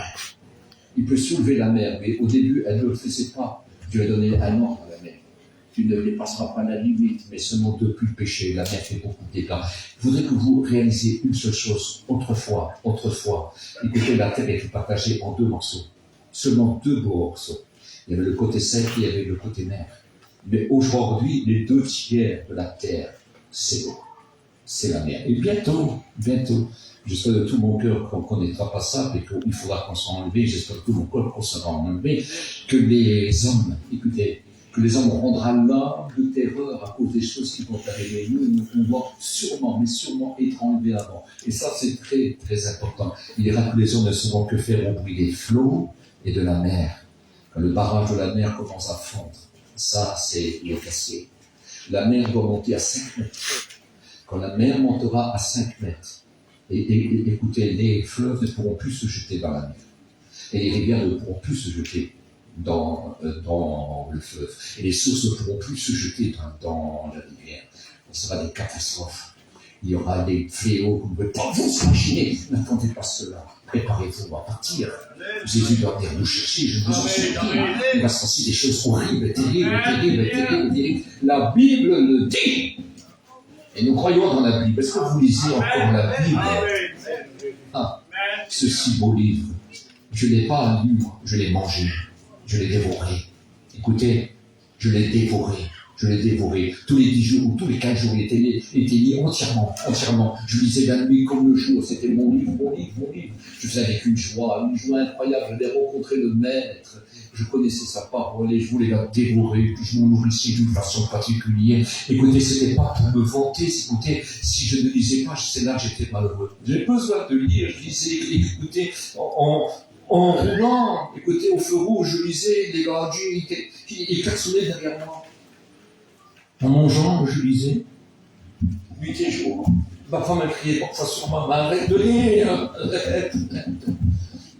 Il peut soulever la mer, mais au début, elle ne le faisait pas. Dieu a donné un ordre à la mer. Tu ne dépasseras pas la limite, mais seulement depuis le péché, la mer fait beaucoup de dégâts. Je voudrais que vous réalisiez une seule chose. Autrefois, écoutez, la terre était partagée en deux morceaux. Seulement deux beaux morceaux. Il y avait le côté sec et il y avait le côté mer. Mais aujourd'hui, les 2 tiers de la terre, c'est l'eau. C'est la mer. Et bientôt, J'espère de tout mon cœur qu'on n'étera pas ça, et qu'il faudra qu'on soit enlevé. J'espère de tout mon cœur qu'on sera enlevé. Que les hommes, écoutez, que les hommes auront l'âme de terreur à cause des choses qui vont arriver. Nous pouvons sûrement, mais sûrement être enlevés avant. Et ça, c'est très, très important. Il dira que les hommes ne sauront que faire au bruit des flots et de la mer. Quand le barrage de la mer commence à fondre, ça, c'est le cassé. La mer doit monter à 5 mètres. Quand la mer montera à 5 mètres, et écoutez, les fleuves ne pourront plus se jeter dans la mer. Et les rivières ne pourront plus se jeter dans le fleuve. Et les sources ne pourront plus se jeter dans la rivière. Ce sera des catastrophes. Il y aura des fléaux que vous ne pouvez pas vous imaginer. N'attendez pas cela. Préparez-vous à partir. Jésus doit venir nous chercher, je vous en supplie. Il va se passer des choses horribles, terribles. La Bible le dit. Et nous croyons dans la Bible. Est-ce que vous lisez encore la Bible? Ce si beau livre. Je ne l'ai pas lu, je l'ai mangé. Je l'ai dévoré. Écoutez, je l'ai dévoré. Tous les 10 jours ou tous les 15 jours, il était lié entièrement. Je lisais la nuit comme le jour. C'était mon livre. Je faisais avec une joie incroyable. Je l'ai rencontré le Maître. Je connaissais sa parole et je voulais la dévorer. Puis je m'en nourrissais d'une façon particulière. Écoutez, c'était pas pour me vanter. Écoutez, si je ne lisais pas, c'est là que j'étais malheureux. J'ai besoin de lire. Je lisais, écoutez, en roulant, écoutez, au feu rouge, je lisais, les gars, ils klaxonnaient derrière moi. En mangeant, je lisais. 8 jours. Ma femme a crié parfois sur moi, arrête de lire.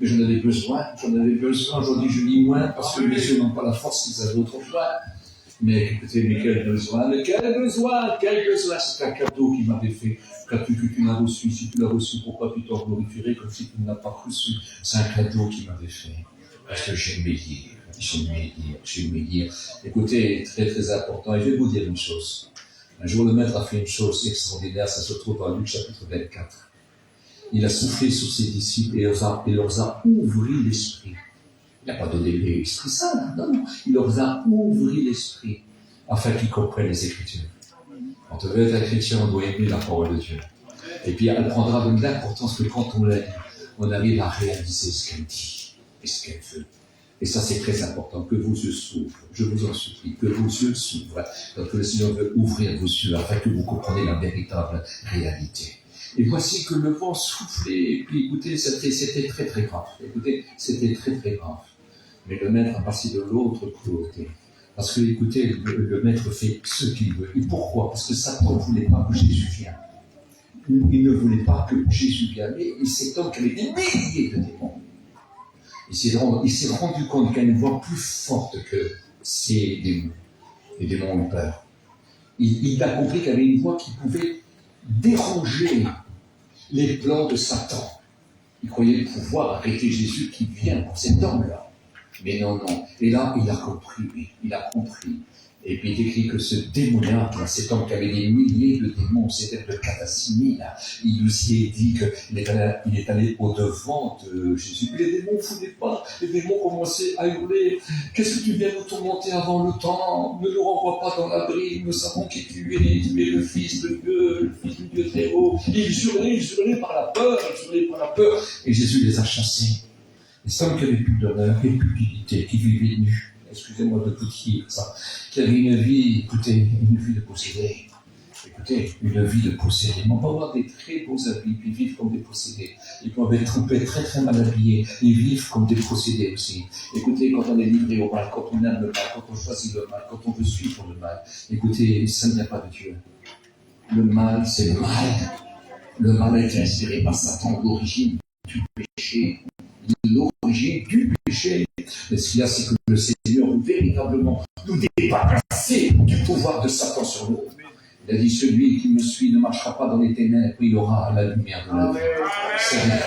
Mais j'en avais besoin. Aujourd'hui, je lis moins parce que mes yeux n'ont pas la force qu'ils avaient autrefois. Mais écoutez, quel besoin. C'est un cadeau qu'il m'avait fait. Que tu l'as reçu. Si tu l'as reçu, pourquoi tu t'en glorifierais comme si tu ne l'as pas reçu? C'est un cadeau qu'il m'avait fait. Parce que j'aimais lire. Écoutez, très très important. Et je vais vous dire une chose. Un jour, le Maître a fait une chose extraordinaire. Ça se trouve dans Luc chapitre 24. Il a soufflé sur ses disciples et leur a ouvert l'esprit. Il n'a pas donné l'esprit saint, non. Il leur a ouvert l'esprit afin qu'ils comprennent les Écritures. Quand on veut être un chrétien, on doit aimer la parole de Dieu. Et puis elle prendra de l'importance que quand on la lit, on arrive à réaliser ce qu'elle dit et ce qu'elle veut. Et ça, c'est très important, que vos yeux s'ouvrent. Je vous en supplie, que vos yeux s'ouvrent. Donc le Seigneur veut ouvrir vos yeux afin que vous compreniez la véritable réalité. Et voici que le vent soufflait, et puis écoutez, c'était très très grave. Mais le Maître a passé de l'autre côté. Parce que, écoutez, le Maître fait ce qu'il veut. Et pourquoi? Parce que Satan ne voulait pas que Jésus vienne. Il ne voulait pas que Jésus vienne. Et cet homme qui avait des milliers de démons, il s'est rendu compte qu'il y a une voix plus forte que ces démons. Les démons ont peur. Il a compris qu'il y avait une voix qui pouvait déranger les plans de Satan. Il croyait pouvoir arrêter Jésus qui vient pour cet homme-là. Mais non. Et là, il a compris. Et puis il est écrit que ce démoniaque, cet homme qui avait des milliers de démons, c'était de 4 à 6 000, il nous y est dit qu'il est allé au-devant de Jésus. Les démons ne foutaient pas, les démons commençaient à hurler. Qu'est-ce que tu viens nous tourmenter avant le temps? Ne nous renvoie pas dans l'abri, nous savons qui tu es le Fils de Dieu, le Fils du Dieu très haut. Ils hurlaient par la peur. Et Jésus les a chassés. Les hommes qui avaient plus d'honneur et plus d'utilité, qui vivaient nus, excusez-moi de vous dire ça, qui avaient une vie, écoutez, une vie de possédés. Écoutez, une vie de possédés. Ils vont avoir des très beaux habits, puis vivre comme des possédés. Ils peuvent être trompés très très mal habillés, et vivre comme des possédés aussi. Écoutez, quand on est livré au mal, quand on aime le mal, quand on choisit le mal, quand on veut suivre le mal, écoutez, ça ne vient pas de Dieu. Le mal, c'est le mal. Le mal a été inspiré par Satan, l'origine du péché. L'origine du péché. Mais ce qu'il y a, c'est que le Seigneur veut véritablement nous débarrasser du pouvoir de Satan sur nous. Il a dit, celui qui me suit ne marchera pas dans les ténèbres, il aura la lumière de la vie. C'est rien.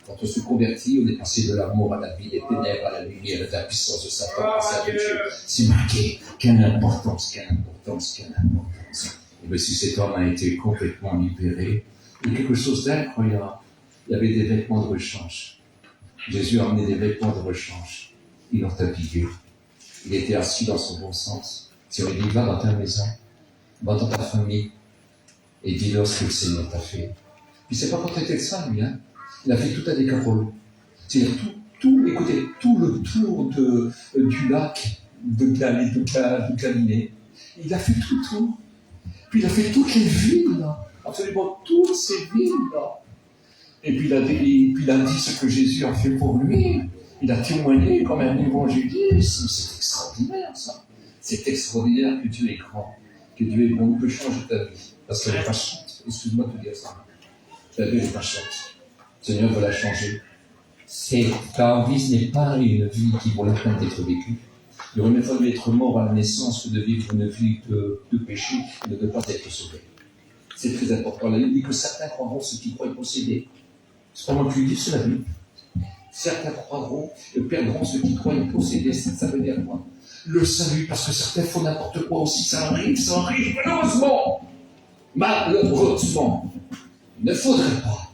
Quand on se convertit, on est passé de l'amour à la vie, des ténèbres à la lumière, de la puissance de Satan à sa Dieu. C'est marqué. Quelle importance. Et bien, si cet homme a été complètement libéré, il y a quelque chose d'incroyable. Il y avait des vêtements de rechange. Jésus a amené des vêtements de rechange. Il leur a habillé. Il était assis dans son bon sens. Si on lui dit, va dans ta maison, va dans ta famille, et dis-leur ce que le Seigneur t'a fait. Puis c'est pas quand il était ça, lui, hein. Il a fait tout à Décapole. C'est-à-dire écoutez, tout le tour du lac de Galilée. Il a fait tout le tour. Puis il a fait toutes les villes, là. Absolument toutes ces villes, là. Et puis il a dit ce que Jésus a fait pour lui. Il a témoigné comme un évangéliste. C'est extraordinaire, ça. C'est extraordinaire que Dieu est grand, que Dieu est bon. Il peut changer ta vie. Parce qu'elle n'est pas chante. Excuse-moi de te dire ça. Ta vie n'est pas chante. Le Seigneur veut la changer. Ta vie, ce n'est pas une vie qui vaut la peine d'être vécue. Il aurait mieux fallu être mort à la naissance que de vivre une vie de péché et de ne pas être sauvé. C'est très important. La Bible dit que certains croiront ce qu'ils croient posséder. C'est pas moi qui le dis, c'est la Bible. Certains croiront et perdront ce qu'ils croient posséder. Ça veut dire quoi? Le salut, parce que certains font n'importe quoi aussi. Ça arrive, malheureusement. Malheureusement. Il ne faudrait pas.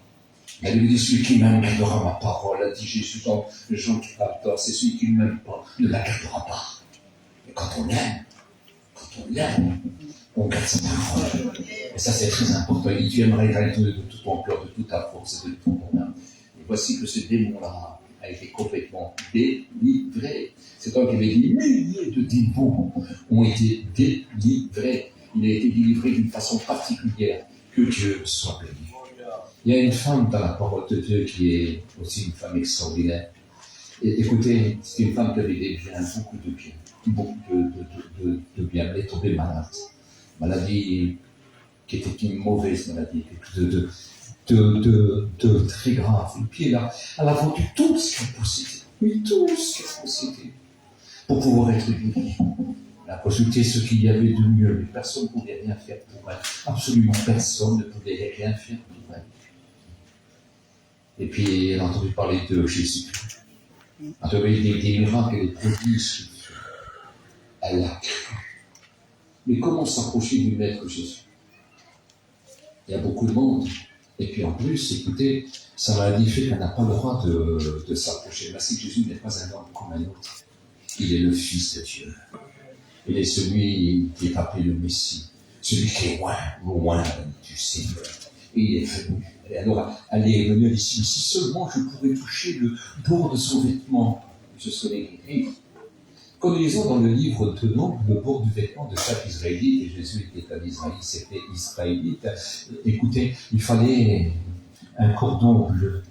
La Bible dit, celui qui m'aime gardera ma parole, a dit Jésus dans Jean 14. C'est celui qui ne m'aime pas, ne la gardera pas. Mais quand on l'aime, on garde sa parole. Et ça, c'est très important. Il dit, tu aimerais de tout ton cœur, de toute ta force et de tout ton âme. Et voici que ce démon-là a été complètement délivré. C'est donc qu'il y avait des milliers de démons ont été délivrés. Il a été délivré d'une façon particulière. Que Dieu soit béni. Il y a une femme dans la parole de Dieu qui est aussi une femme extraordinaire. Et écoutez, c'est une femme qui avait des biens, beaucoup de biens. Elle est tombée malade. Maladie qui était une mauvaise maladie, de très grave. Et puis elle a vendu tout ce qu'elle possédait. Oui, tout ce qu'elle possédait. Pour pouvoir être guérie. Elle a consulté ce qu'il y avait de mieux, mais personne ne pouvait rien faire pour elle. Absolument personne ne pouvait rien faire pour elle. Et puis elle a entendu parler de Jésus. Elle a entendu des miracles et des prodiges. Elle a cru. Mais comment s'approcher du Maître Jésus? Il y a beaucoup de monde. Et puis en plus, écoutez, ça m'a dit fait qu'elle n'a pas le droit de s'approcher. Parce que Jésus n'est pas un homme comme un autre. Il est le Fils de Dieu. Il est celui qui est appelé le Messie. Celui qui est loin du Seigneur. Et il est venu. Et alors, elle est venue ici. Si seulement je pouvais toucher le bord de son vêtement, je serais guéri. Quand nous lisons dans le livre de Nombre, le bord du vêtement de chaque Israélite, et Jésus était un Israélite, c'était Israélite, écoutez, il fallait un cordon bleu.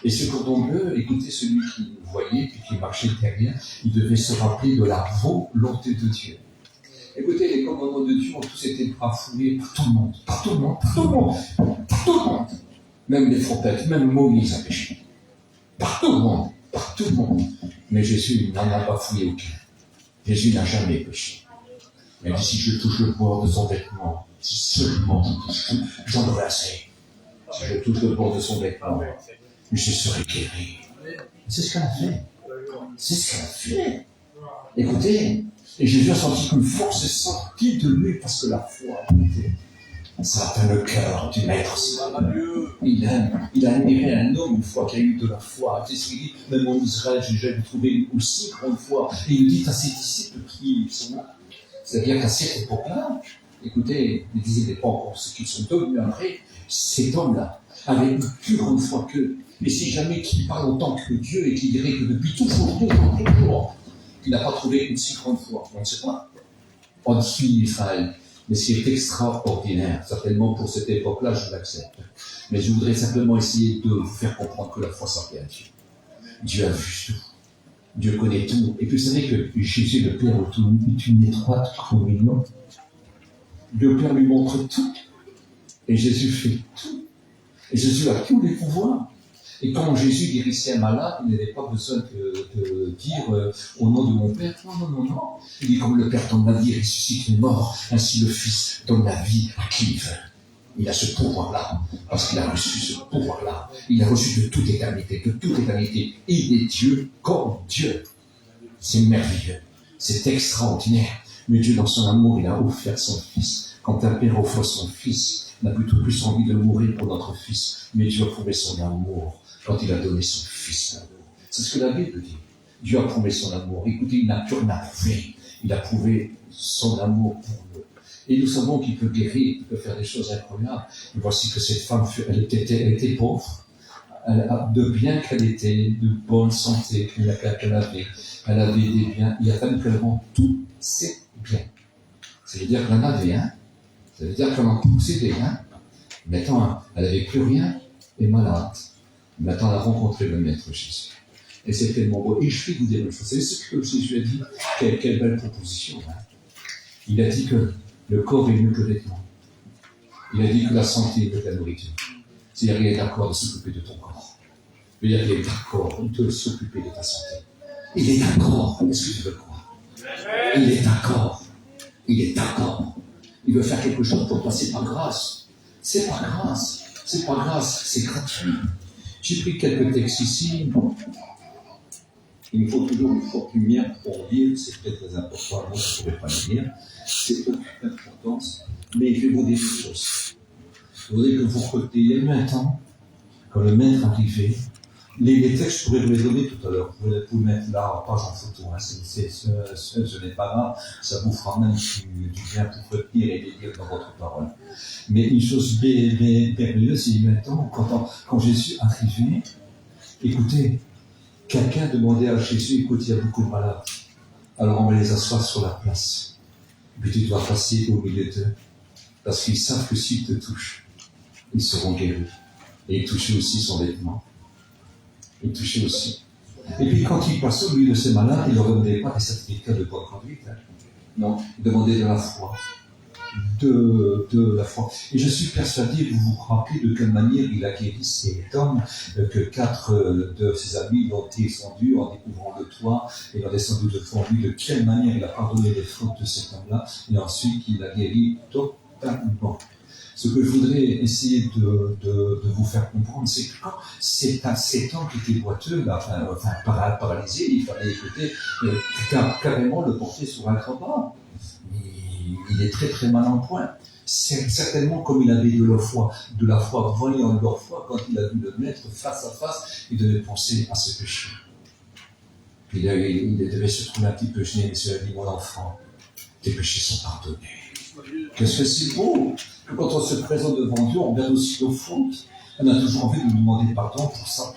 Et ce cordon bleu, écoutez, celui qui voyait et qui marchait derrière, il devait se rappeler de la volonté de Dieu. Écoutez, les commandements de Dieu ont tous été bafoués par tout le monde, par tout le monde. Même les prophètes, même Moïse a péché. Par tout le monde. Mais Jésus n'en a pas fouillé aucun. Jésus n'a jamais péché. Mais il dit, si je touche le bord de son vêtement, si seulement je touche, j'en aurai assez. Si je touche le bord de son vêtement, je serai guéri. C'est ce qu'elle a fait. Écoutez, et Jésus a senti qu'une force est sortie de lui parce que la foi a été. Ça atteint le cœur du Maître. Il a admiré un homme une fois qui a eu de la foi. C'est ce qu'il dit, même en Israël, j'ai jamais trouvé une aussi grande foi. Et il dit à ses disciples qui sont là. C'est-à-dire qu'à cette époque-là, écoutez, les disciples n'étaient pas encore ce qu'ils sont devenus après, cet homme-là avait une plus grande foi qu'eux. Et si jamais qu'il parle autant que Dieu et qu'il dirait que depuis toujours, il n'a pas trouvé une si grande foi, on ne sait pas. En dessous Israël. Mais ce qui est extraordinaire, certainement pour cette époque-là, je l'accepte. Mais je voudrais simplement essayer de vous faire comprendre que la foi s'appelle à Dieu. Dieu a vu tout. Dieu connaît tout. Et puis vous savez que Jésus, le Père, est une étroite communion. Le Père lui montre tout. Et Jésus fait tout. Et Jésus a tous les pouvoirs. Et quand Jésus guérissait un malade, il n'avait pas besoin de dire au nom de mon Père. Non. Il dit comme le Père donne la vie, ressuscite les morts, ainsi le Fils donne la vie à qui il veut. Il a ce pouvoir-là, parce qu'il a reçu ce pouvoir-là. Il a reçu de toute éternité. Il est Dieu comme Dieu. C'est merveilleux. C'est extraordinaire. Mais Dieu, dans son amour, il a offert son Fils. Quand un père offre son Fils, il a plutôt plus envie de mourir pour notre Fils. Mais Dieu a prouvé son amour quand il a donné son Fils à nous. C'est ce que la Bible dit. Dieu a prouvé son amour. Écoutez, il n'a plus rien prouvé. Il a prouvé son amour pour nous. Et nous savons qu'il peut guérir, qu'il peut faire des choses incroyables. Et voici que cette femme, elle était pauvre. Bien qu'elle était de bonne santé, qu'elle avait des biens, il a fallu qu'elle rende tous ses biens. Ça veut dire qu'elle en avait un, ça veut dire qu'elle en possédait un. Maintenant, elle n'avait plus rien, et malade. Maintenant, elle a rencontré le Maître Jésus. Et c'est tellement beau. Et je vais vous dire une chose. Vous savez ce que Jésus a dit? Quelle belle proposition. Hein? Il a dit que le corps est mieux que le vêtement. Il a dit que la santé est mieux que la nourriture. C'est-à-dire qu'il est d'accord de s'occuper de ton corps. Il est d'accord de s'occuper de ta santé. Il est d'accord. Est-ce que tu veux le croire? Il est d'accord. Il est d'accord. Il veut faire quelque chose pour toi. C'est pas grâce. C'est pas grâce. C'est pas grâce. C'est gratuit. J'ai pris quelques textes ici. Il nous faut toujours une forte lumière pour lire. C'est très très important. Moi, je ne pourrais pas le lire. C'est aucune importance. Mais je vais vous dire une chose. Je voudrais que vous reteniez. Il y a eu un temps, quand le maître arrivait, les textes, je pourrais vous les donner tout à l'heure. Vous pouvez mettre là en page en photo. Hein. Ce n'est pas grave. Ça vous fera même du bien pour retenir et les lire dans votre parole. Mais une chose merveilleuse, il y a eu un temps, quand Jésus arrivait, écoutez, quelqu'un demandait à Jésus, écoute, il y a beaucoup de malades. Alors on va les asseoir sur la place. Et puis tu dois passer au milieu d'eux. Parce qu'ils savent que s'ils te touchent, ils seront guéris. Et il touchait aussi son vêtement. Il touchait aussi. Et puis quand il passait au milieu de ces malades, il ne leur demandait pas des certificats de bonne conduite. Hein. Non, il demandait de la foi. De la foi. Et je suis persuadé, vous vous rappelez de quelle manière il a guéri cet homme, que 4 de ses amis l'ont descendu en découvrant le toit et l'ont descendu devant lui, de quelle manière il a pardonné les fautes de cet homme-là, et ensuite il a guéri totalement. Ce que je voudrais essayer de vous faire comprendre, c'est que quand cet homme qui était boiteux, là, paralysé, il fallait écouter, carrément le porter sur un crevant. Il est très très mal en point. C'est certainement comme il avait de la foi, voyant leur foi, quand il a dû le mettre face à face, il devait penser à ses péchés. Puis il devait se trouver un petit peu gêné, mais il a dit, mon enfant, tes péchés sont pardonnés. Qu'est-ce que c'est beau que quand on se présente devant Dieu, on regarde aussi nos fautes. On a toujours envie de nous demander pardon pour ça.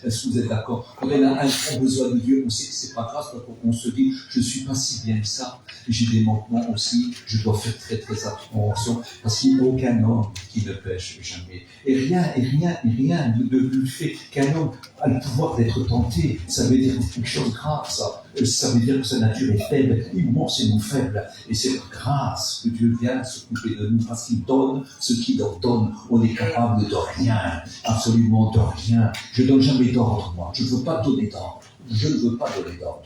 Est-ce que vous êtes d'accord? Quand on a un grand besoin de Dieu, on sait que c'est pas grave, parce qu'on se dit, je suis pas si bien que ça. J'ai des manquements aussi, je dois faire très très attention, parce qu'il n'y a aucun homme qui ne pêche jamais. Et rien de fait qu'un homme a le pouvoir d'être tenté, ça veut dire quelque chose de grave, ça. Ça veut dire que sa nature est faible, immensément faible. Et c'est par grâce que Dieu vient s'occuper de nous, parce qu'il donne ce qu'il leur donne. On est capable de rien, absolument de rien. Je ne donne jamais d'ordre, moi. Je ne veux pas donner d'ordre. Je ne veux pas donner d'ordre.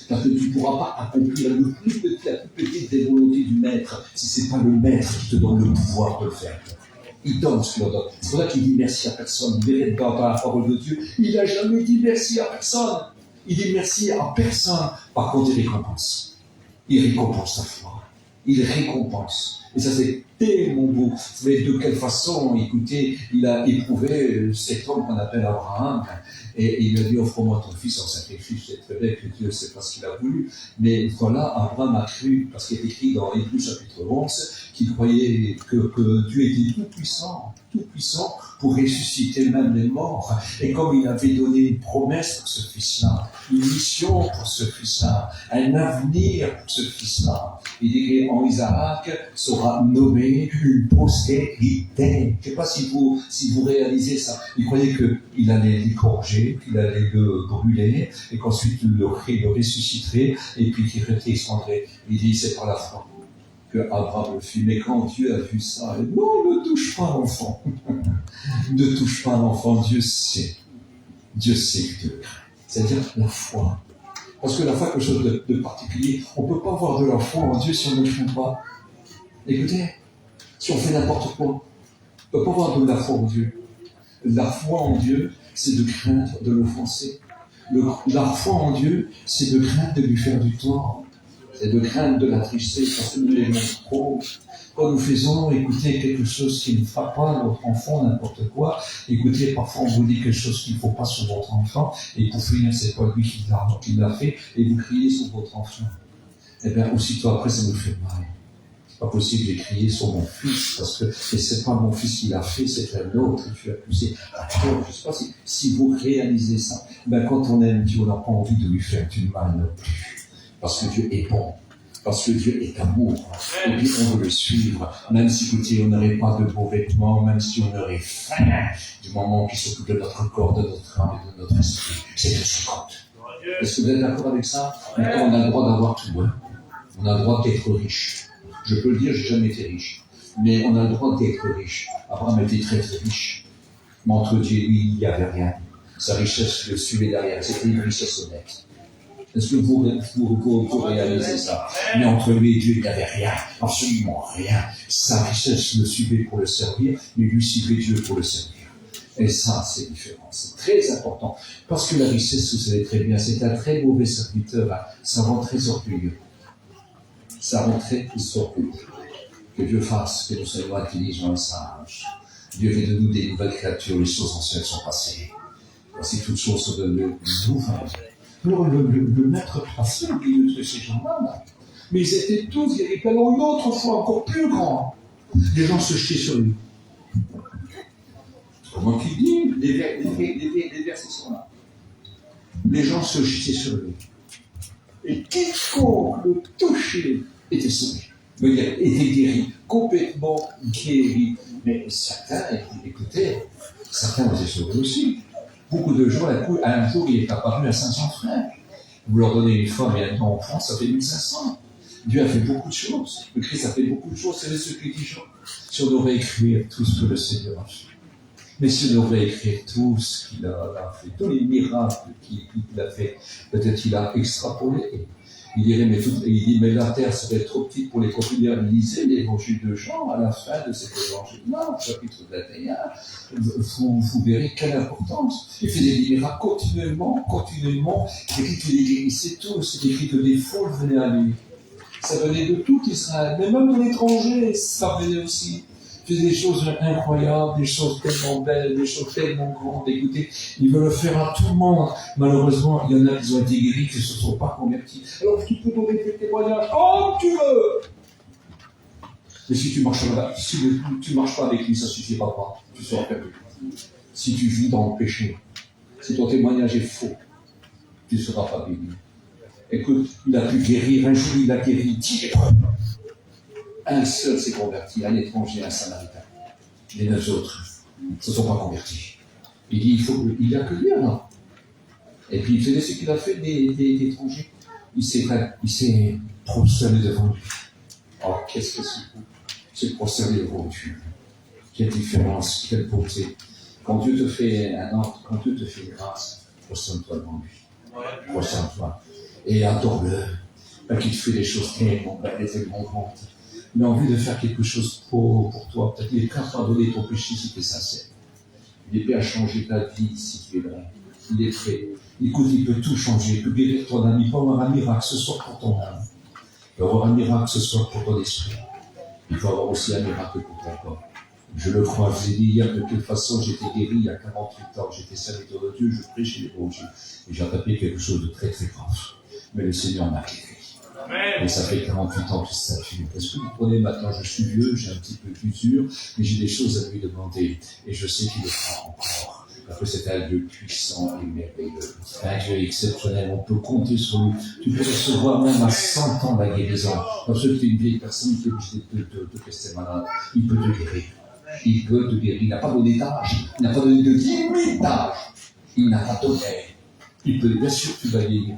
Parce que tu ne pourras pas accomplir la plus petite des volontés du maître si ce n'est pas le maître qui te donne le pouvoir de le faire. Il donne ce qu'il leur donne. C'est pour ça qu'il dit merci à personne. Vous verrez dans la parole de Dieu, il n'a jamais dit merci à personne. Il dit merci à personne. Par contre, il récompense. Il récompense ta foi. Il récompense. Et ça, c'est tellement beau. Mais de quelle façon, écoutez, il a éprouvé cet homme qu'on appelle Abraham. Et il a dit, offre-moi ton fils en sacrifice. C'est très bien que Dieu, c'est pas ce qu'il a voulu. Mais voilà, Abraham a cru, parce qu'il est écrit dans Hébreux chapitre 11, qu'il croyait que Dieu était tout puissant pour ressusciter même les morts. Et comme il avait donné une promesse pour ce fils-là, une mission pour ce fils-là, un avenir pour ce fils-là, il dit qu'en Isaac sera nommé une postérité. Je ne sais pas si vous réalisez ça. Il croyait qu'il allait l'égorger, qu'il allait le brûler, et qu'ensuite il le ressusciterait, et puis qu'il redescendrait. Il dit, c'est par la foi que Abraham le fit. Mais quand Dieu a vu ça, il dit, non, ne touche pas l'enfant. Ne touche pas l'enfant. Dieu sait que Dieu craint. C'est-à-dire la foi. Parce que la foi est quelque chose de particulier. On ne peut pas avoir de la foi en Dieu si on ne craint pas. Écoutez, si on fait n'importe quoi, on ne peut pas avoir de la foi en Dieu. La foi en Dieu, c'est de craindre de l'offenser. La foi en Dieu, c'est de craindre de lui faire du tort. C'est de craindre de l'attrister, parce que nous l'aimons trop. Quand nous faisons, écoutez, quelque chose qui ne fera pas notre enfant, n'importe quoi, écoutez, parfois on vous dit quelque chose qu'il ne faut pas sur votre enfant, et pour finir, c'est pas lui qui l'a fait, et vous criez sur votre enfant. Eh bien, aussitôt après, ça nous fait mal. Pas possible, j'ai crié sur mon fils, parce que c'est pas mon fils qui l'a fait, c'est un autre, et tu as poussé à tort. Je ne sais pas si vous réalisez ça. Ben, quand on aime Dieu, on n'a pas envie de lui faire du mal non plus. Parce que Dieu est bon. Parce que Dieu est amour. Et puis on veut le suivre. Même si, écoutez, on n'aurait pas de beaux vêtements, même si on aurait faim, du moment qu'il s'occupe de notre corps, de notre âme et de notre esprit, c'est tout ce qui compte. Est-ce que vous êtes d'accord avec ça? Maintenant, on a le droit d'avoir tout. Hein. On a le droit d'être riche. Je peux le dire, j'ai jamais été riche. Mais on a le droit d'être riche. Abraham était très très riche. Mais entre Dieu et lui, il n'y avait rien. Sa richesse le suivait derrière. C'était une richesse honnête. Est-ce que vous réalisez ça? Mais entre lui et Dieu, il n'y avait rien. Absolument rien. Sa richesse le suivait pour le servir, mais lui suivait Dieu pour le servir. Et ça, c'est différent. C'est très important. Parce que la richesse, vous savez très bien, c'est un très mauvais serviteur. Ça rend très orgueilleux. Ça rend très orgueilleux. Que Dieu fasse que nous soyons intelligents et sages. Dieu fait de nous des nouvelles créatures. Les choses anciennes sont passées. Voici toutes choses sont devenues nouvelles. Pour le mettre passé au milieu de ces gens-là. Mais ils étaient tous, il y avait une autre fois encore plus grand. Les gens se chiaient sur lui. Comment qu'il dit, les versets sont là. Les gens se chiaient sur lui. Et quiconque le touchait était sauvé. Était guéri, complètement guéri. Mais certains, écoutez, certains ont été sauvés aussi. Beaucoup de gens, un jour, il est apparu à 500 frères. Vous leur donnez une femme et un enfant, ça fait 1500. Dieu a fait beaucoup de choses. Le Christ a fait beaucoup de choses. C'est ce qu'il dit, si on devrait écrire tout ce que le Seigneur a fait. Mais si on devrait écrire tout ce qu'il a fait, tous les miracles qu'il a fait, peut-être qu'il a extrapolé. Il dirait, mais la terre serait trop petite pour les contenir. Lisez l'évangile de Jean à la fin de cet évangile-là, chapitre 21. Vous verrez quelle importance. Il faisait des miracles continuellement. Il dit qu'il les guérissait tous. Il dit que des foules venaient à lui. Ça venait de tout Israël, mais même de l'étranger, ça venait aussi. Il faisait des choses incroyables, des choses tellement belles, des choses tellement grandes. Écoutez, il veut le faire à tout le monde. Malheureusement, il y en a qui ont été guéris, qui ne se sont pas convertis. Alors tu peux donner tes témoignages comme tu veux. Mais si tu marches pas avec lui, ça ne suffira pas. Tu seras perdu. Si tu vis dans le péché, si ton témoignage est faux, tu ne seras pas béni. Écoute, il a pu guérir. Un jour, il a guéri 10 lépreux. Un seul s'est converti, un étranger, un samaritain. Les 9 autres ne se sont pas convertis. Il dit, il y a que lui alors. Et puis, il faisait ce qu'il a fait des étrangers. Il s'est prosterné devant lui. Oh, qu'est-ce que c'est beau. Il s'est prosterné devant Dieu. Quelle différence, quelle beauté. Quand Dieu te fait quand Dieu te fait une grâce, prosterne-toi devant lui. Prosterne-toi. Et adore-le. Pas qu'il te fait des choses tellement belles, tellement grandes. Il a envie de faire quelque chose pour toi. Peut-être qu'il est prêt à pardonner ton péché si tu es sincère. Il est prêt à changer ta vie si tu es vrai. Il est prêt. Écoute, il peut tout changer. Il peut guérir ton âme. Il peut avoir un miracle ce soir pour ton âme. Il peut avoir un miracle ce soir pour ton esprit. Il peut avoir aussi un miracle pour ton corps. Je le crois. Je vous ai dit hier de quelle façon j'étais guéri il y a 48 ans. J'étais serviteur de Dieu. Je prêchais l'évangile. Et j'ai tapé quelque chose de très très grave. Mais le Seigneur m'a guéri. Et ça fait 48 ans que ça fait. Est-ce que vous prenez maintenant, je suis vieux, j'ai un petit peu d'usure, mais j'ai des choses à lui demander. Et je sais qu'il le fera encore. Parce que c'est un Dieu puissant et merveilleux. Un Dieu exceptionnel. On peut compter sur lui. Tu peux recevoir même à 100 ans la guérison. Parce que tu es une vieille personne qui est obligée de rester malade. Il peut te guérir. Il peut te guérir. Il n'a pas donné d'âge. Il n'a pas donné de limite d'âge. Il n'a pas donné. Il peut, bien sûr, tu vas guérir.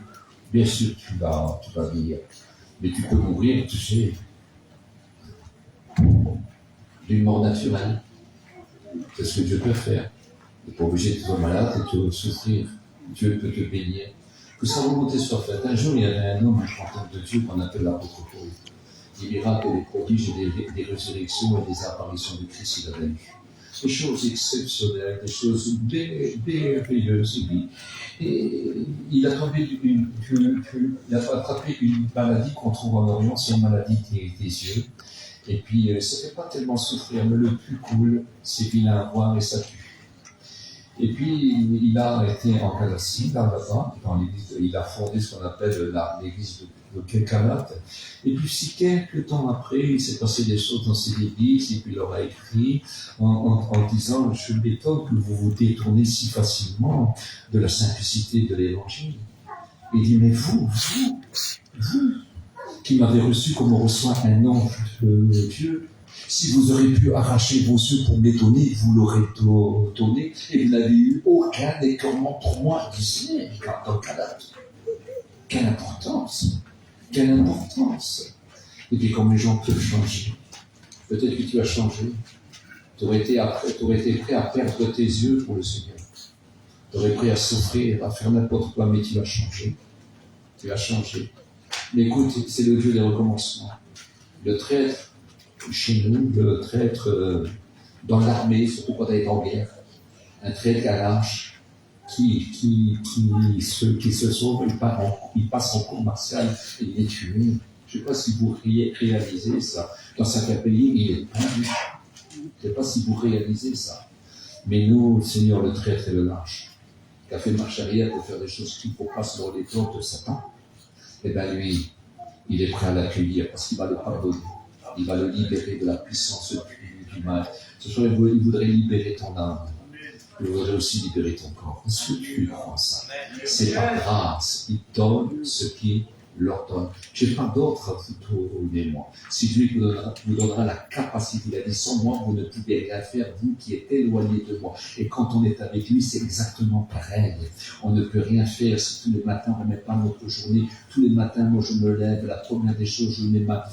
Bien sûr, tu vas vieillir. Mais tu peux mourir, tu sais, d'une mort naturelle. C'est ce que Dieu peut faire. Tu n'es pas obligé d'être malade et de souffrir. Dieu peut te bénir. Que sa volonté soit faite. Un jour, il y avait un homme, un chanteur de Dieu qu'on appelle l'apôtre Paul. Des miracles, des prodiges, des résurrections et des apparitions de Christ, il avait vu. Des choses exceptionnelles, des choses merveilleuses. Et il a attrapé une maladie qu'on trouve en Orient, c'est une maladie des yeux. Et puis, ça ne fait pas tellement souffrir, mais le plus cool, c'est vilain à voir et ça tue. Et puis, il a été en Galatie, là-bas, dans l'église, il a fondé ce qu'on appelle l'église de Kelkalat. Et puis, si quelques temps après, il s'est passé des choses dans cette église, et puis il leur a écrit en disant, je m'étonne que vous vous détournez si facilement de la simplicité de l'évangile. Il dit, mais vous, qui m'avez reçu comme on reçoit un ange de Dieu, si vous auriez pu arracher vos yeux pour m'étonner, vous l'aurez donné, et vous n'avez eu aucun écœurement pour moi, disait dans Galate. Quelle importance! Quelle importance! Et puis comme les gens peuvent changer, peut-être que tu as changé, tu aurais été prêt à perdre tes yeux pour le Seigneur. Tu aurais prêt à souffrir, à faire n'importe quoi, mais tu as changé. Tu as changé. Mais écoute, c'est le Dieu des recommencements. Le traître chez nous, le traître dans l'armée, surtout quand elle est en guerre, un traître à l'âge qui se sauve, il passe en cour martiale et il est tué. Je ne sais pas si vous réalisez ça. Dans certains pays, il est pendu. Je ne sais pas si vous réalisez ça. Mais nous, le Seigneur, le traître et le lâche, qui a fait marche arrière pour faire des choses qu'il ne faut pas selon les plans de Satan, eh bien lui, il est prêt à l'accueillir parce qu'il va le pardonner. Il va le libérer de la puissance du mal. Ce soir, il voudrait libérer ton âme. Il voudrait aussi libérer ton corps. Est-ce que tu crois ça? C'est par grâce. Il donne ce qu'il leur donne. Je n'ai pas d'autre à vous donner, moi. Si Dieu vous donnera la capacité, il a dit, sans moi, vous ne pouvez rien faire, vous qui êtes éloignés de moi. Et quand on est avec lui, c'est exactement pareil. On ne peut rien faire si tous les matins, on ne met pas notre journée. Tous les matins, moi, je me lève. La première des choses, je mets ma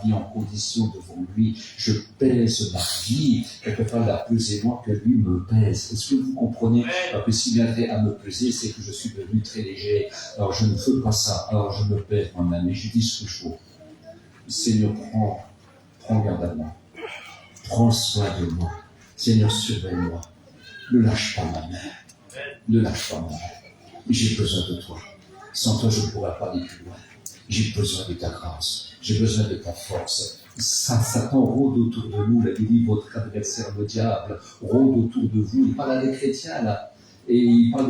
vie en condition devant lui. Je pèse ma vie. Quelque part, il a pesé moi que lui me pèse. Est-ce que vous comprenez que s'il viendrait à me peser, c'est que je suis devenu très léger. Alors, je ne veux pas ça. Alors, je me pèse moi-même et je dis ce que je veux. Seigneur, prends garde à moi. Prends soin de moi. Seigneur, surveille-moi. Ne lâche pas ma main. Ne lâche pas ma main. J'ai besoin de toi. Sans toi, je ne pourrais pas aller plus loin. J'ai besoin de ta grâce. J'ai besoin de ta force. Satan rôde autour de nous. La Bible dit, votre adversaire, le diable, rôde autour de vous. Il parle à des chrétiens, là. Et il parle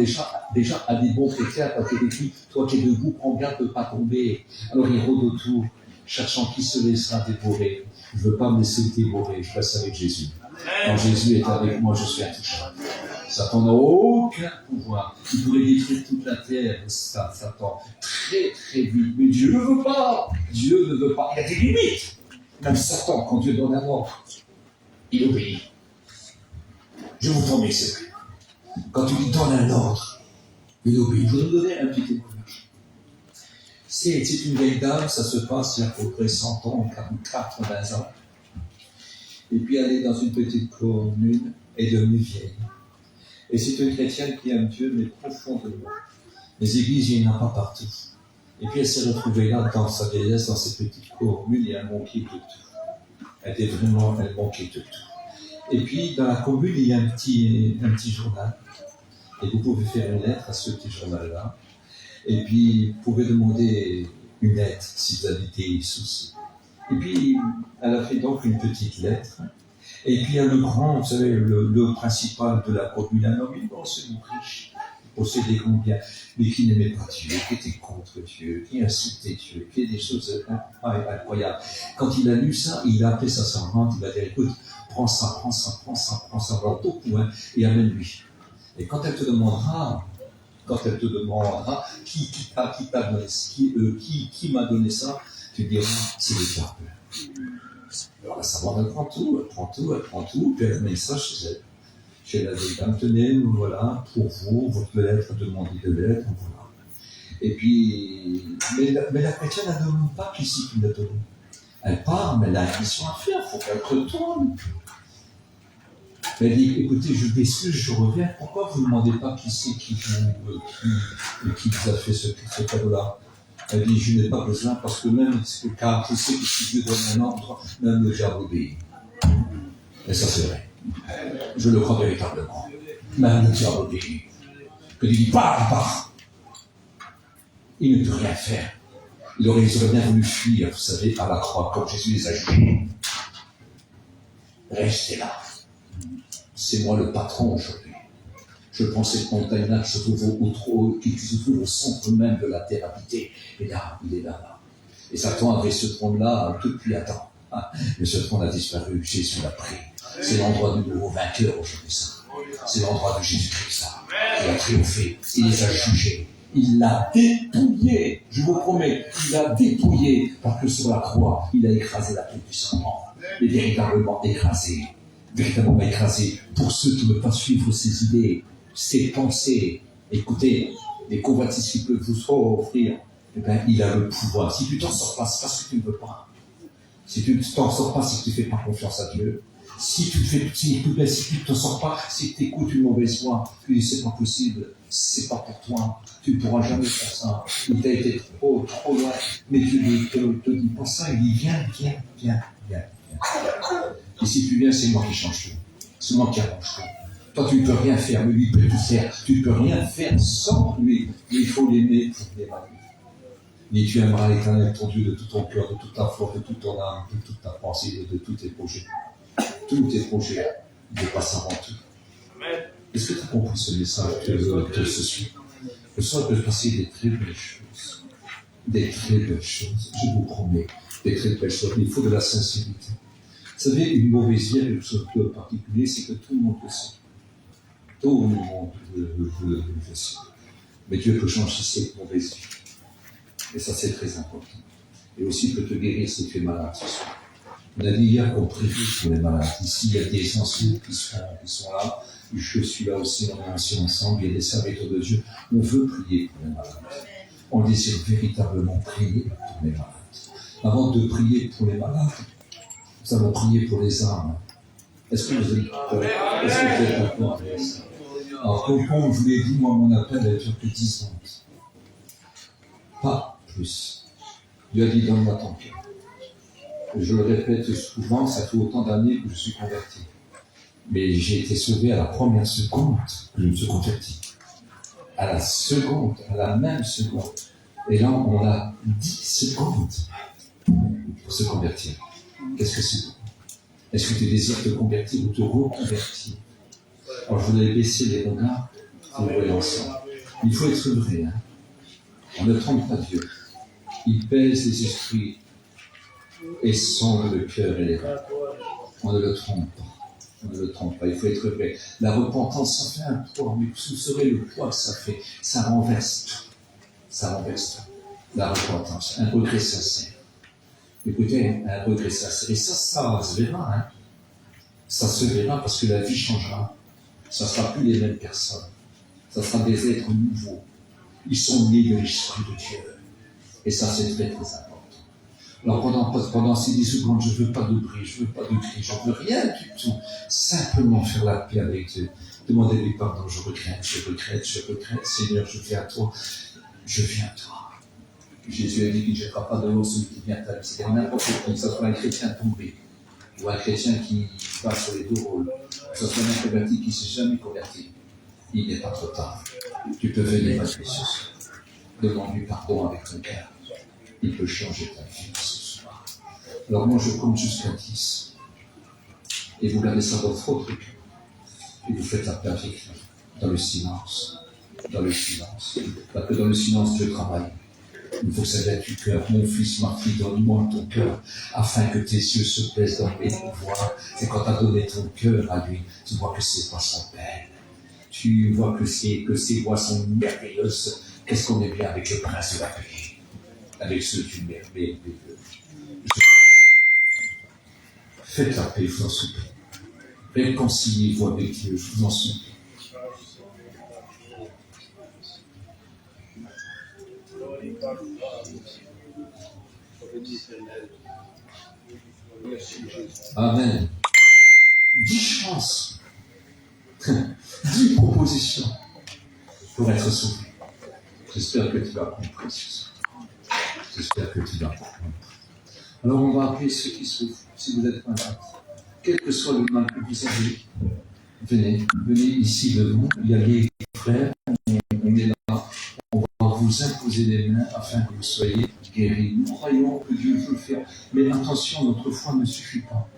déjà à des bons chrétiens, parce qu'il dit, toi qui es debout, prends garde de ne pas tomber. Alors il rôde autour, cherchant qui se laissera dévorer. Je ne veux pas me laisser dévorer, je reste avec Jésus. Quand Jésus est avec moi, je suis intouchable. Satan n'a aucun pouvoir. Il pourrait détruire toute la terre, Satan, très très vite. Mais Dieu ne veut pas. Dieu ne veut pas. Il y a des limites. Même Satan, quand Dieu donne un ordre, il obéit. Je vous promets, c'est vrai. Quand tu lui donnes un ordre, il obéit. Je vais vous donner un petit témoignage. C'est une vieille dame, ça se passe il y a à peu près 100 ans, 80 ans. Et puis elle est dans une petite commune, est devenue vieille. Et c'est une chrétienne qui aime Dieu, mais profondément. Les églises, il n'y en a pas partout. Et puis elle s'est retrouvée là, dans sa vieillesse, dans cette petite commune, et elle manquait de tout. Elle manquait de tout. Et puis, dans la commune, il y a un petit journal. Et vous pouvez faire une lettre à ce petit journal-là. Et puis, vous pouvez demander une aide si vous avez des soucis. Et puis, elle a fait donc une petite lettre. Et puis, il y a le grand, vous savez, le principal de la commune, un homme immensément riche, qui possédait combien, mais qui n'aimait pas Dieu, qui était contre Dieu, qui insultait Dieu, qui faisait des choses incroyables. Quand il a lu ça, il a appelé sa servante, il a dit, écoute, prends ça, alors tout point, et amène-lui. Et quand elle te demandera, qui m'a donné ça, tu diras, c'est le diable. Alors la savante, elle prend tout, puis elle amène ça chez elle. Chez la vieille dame, tenez, voilà, pour vous, votre lettre, demandez de lettre, voilà. Et puis, mais la chrétienne, elle ne demande pas qui c'est qui l'a donné. Elle part, mais elle a une mission à faire, il faut qu'elle retourne. Elle dit, écoutez, je m'excuse, je reviens, pourquoi vous ne demandez pas qui c'est qui vous a fait ce cadeau-là? Elle dit, je n'ai pas besoin, parce que même, car je sais que si Dieu donne un ordre, même le diable obéit. Et ça, c'est vrai. Je le crois véritablement. Même le diable obéit. Que Dieu dit, pars. Il ne peut rien faire. Ils auraient bien voulu fuir, vous savez, à la croix, comme Jésus les a jugés. Restez là. C'est moi le patron aujourd'hui. Je prends cette montagne-là qui se trouve au centre même de la terre habitée. Et là, il est là-bas. Et Satan avait ce trône-là depuis Adam. Mais ce trône a disparu. Jésus l'a pris. C'est l'endroit du nouveau vainqueur aujourd'hui, ça. C'est l'endroit de Jésus-Christ, ça. Il a triomphé. Il les a jugés. Il l'a dépouillé. Je vous promets, il l'a dépouillé. Parce que sur la croix, il a écrasé la tour du serment. Et véritablement écrasé. Véritablement écrasé. Pour ceux qui ne veulent pas suivre ses idées, ses pensées, écoutez, les convoitises qu'il peut vous offrir, eh bien, il a le pouvoir. Si tu t'en sors pas, c'est parce que tu ne veux pas. Si tu ne t'en sors pas, c'est que tu ne fais pas confiance à Dieu. Si tu ne t'en sors pas, c'est que tu écoutes une mauvaise voix. Tu dis, c'est pas possible, c'est pas pour toi. Tu ne pourras jamais faire ça. Il t'a été trop loin. Mais Dieu te dit pas ça. Il dit, viens. Et si tu viens, c'est moi qui change tout. C'est moi qui arrange tout. Toi, tu ne peux rien faire, mais lui peut tout faire. Tu ne peux rien faire sans lui. Mais il faut l'aimer pour l'aimer. Mais tu aimeras l'Éternel ton Dieu de tout ton cœur, de toute ta foi, de toute ton âme, de toute ta pensée, de tous tes projets. Tous tes projets dépassent avant tout. Est-ce que tu as compris ce message que ce soir? Le soir peut passer des très belles choses. Des très belles choses. Je vous promets, des très belles choses. Mais il faut de la sincérité. Vous savez, une mauvaise vie, quelque chose de particulier, c'est que tout le monde le sait. Tout le monde le sait. Mais Dieu peut changer cette mauvaise vie. Et ça, c'est très important. Et aussi, il peut te guérir si tu es malade ce soir. On a dit hier qu'on prie pour les malades. Ici, il y a des anciens qui sont là. Je suis là aussi, on est assis ensemble. Il y a des serviteurs de Dieu. On veut prier pour les malades. On désire véritablement prier pour les malades. Avant de prier pour les malades, nous allons prier pour les âmes. Est-ce que vous êtes d'accord avec ça? Alors, comme je vous l'ai dit, moi, mon appel a duré que 10 ans. Pas plus. Dieu a dit, donne-moi ton cœur. Je le répète souvent, ça fait autant d'années que je suis converti. Mais j'ai été sauvé à la première seconde que je me suis converti. À la même seconde. Et là, on a 10 secondes pour se convertir. Qu'est-ce que c'est? Est-ce que tu désires te convertir ou te reconvertir? Alors, je voulais baisser les regards pour voyer ensemble. Il faut être vrai. On ne trompe pas Dieu. Il pèse les esprits et sonde le cœur et les reins. On ne le trompe pas. On ne le trompe pas. Il faut être vrai. La repentance, ça fait un poids, mais vous saurez le poids que ça fait. Ça renverse tout. Ça renverse tout. La repentance, un regret sincère. Écoutez, un regret sincère. Et ça se verra. Hein. Ça se verra parce que la vie changera. Ça ne sera plus les mêmes personnes. Ça sera des êtres nouveaux. Ils sont nés de l'Esprit de Dieu. Et ça, c'est très, très important. Alors, pendant ces 10 secondes, je ne veux pas de bruit, je ne veux pas de cri, je ne veux rien du tout. Simplement faire la paix avec Dieu. Demandez-lui pardon, je regrette. Seigneur, je viens à toi. Je viens à toi. Jésus a dit qu'il ne jettera pas de l'eau celui qui vient à lui. C'est n'importe qui, que ce soit un chrétien tombé, ou un chrétien qui passe sur les deux rôles, que ce soit un converti qui ne s'est jamais converti. Il n'est pas trop tard. Tu peux venir à Jésus. Demande-lui pardon avec ton cœur. Il peut changer ta vie ce soir. Alors moi, je compte jusqu'à 10. Et vous gardez ça dans votre cœur. Et vous faites la paix avec lui. Dans le silence. Dans le silence. Parce que dans le silence, Dieu travaille. Il faut que ça vienne du cœur. Mon fils, ma fille, donne-moi ton cœur, afin que tes yeux se plaisent dans mes pouvoirs. Et quand tu as donné ton cœur à lui, tu vois que ses voix sont belles. Tu vois que ses voix sont merveilleuses. Qu'est-ce qu'on est bien avec le prince de la paix, avec ceux du merveilleux. Faites la paix, je vous en supplie. Réconciliez-vous avec Dieu, je vous en supplie. Amen. 10 chances, 10 propositions pour être sauvé. J'espère que tu vas comprendre ce soir. J'espère que tu vas comprendre. Alors on va appeler ceux qui souffrent. Si vous êtes malade, quel que soit le mal que vous avez, venez ici devant. Il y a les frères, on est là. On va vous imposer les mains afin que vous soyez guéris. Nous croyons que Dieu veut le faire. Mais attention, notre foi ne suffit pas.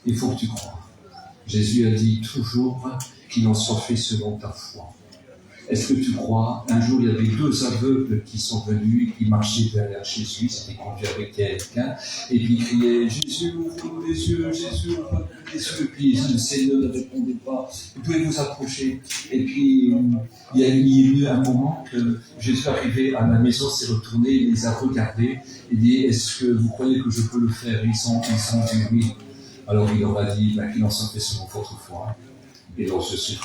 Il faut que tu crois. Jésus a dit toujours qu'il en soit fait selon ta foi. Est-ce que tu crois? Un jour, il y avait 2 aveugles qui sont venus, qui marchaient derrière Jésus, ils s'étaient conduits avec quelqu'un, et puis ils criaient « Jésus, ouvre les yeux, Jésus, ouvre les yeux ». Puis le Seigneur ne répondait pas. Vous pouvez vous approcher. Et puis, il y a eu un moment que Jésus arrivé à la maison, s'est retourné, il les a regardés, et dit « Est-ce que vous croyez que je peux le faire ?» Ils sont dit « Oui ». Alors il leur a dit qu'il en soit fait selon votre foi. Et donc je suis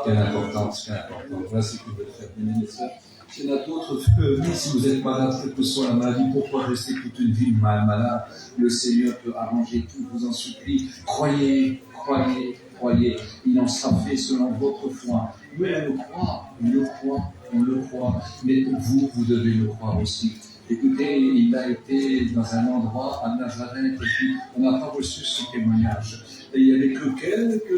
quelle importance, quelle importance. Voilà ce que je veux faire, bien mes sœurs. Il y en a d'autres que, oui, si vous êtes malade, quelle que soit la maladie, pourquoi rester toute une vie malade? Le Seigneur peut arranger tout, je vous en supplie. Croyez, croyez, croyez. Il en sera fait selon votre foi. Oui, on le croit, on le croit, on le croit. Mais vous devez le croire aussi. Écoutez, il a été dans un endroit à Nazareth et puis on n'a pas reçu son témoignage. Et il n'y avait que quelques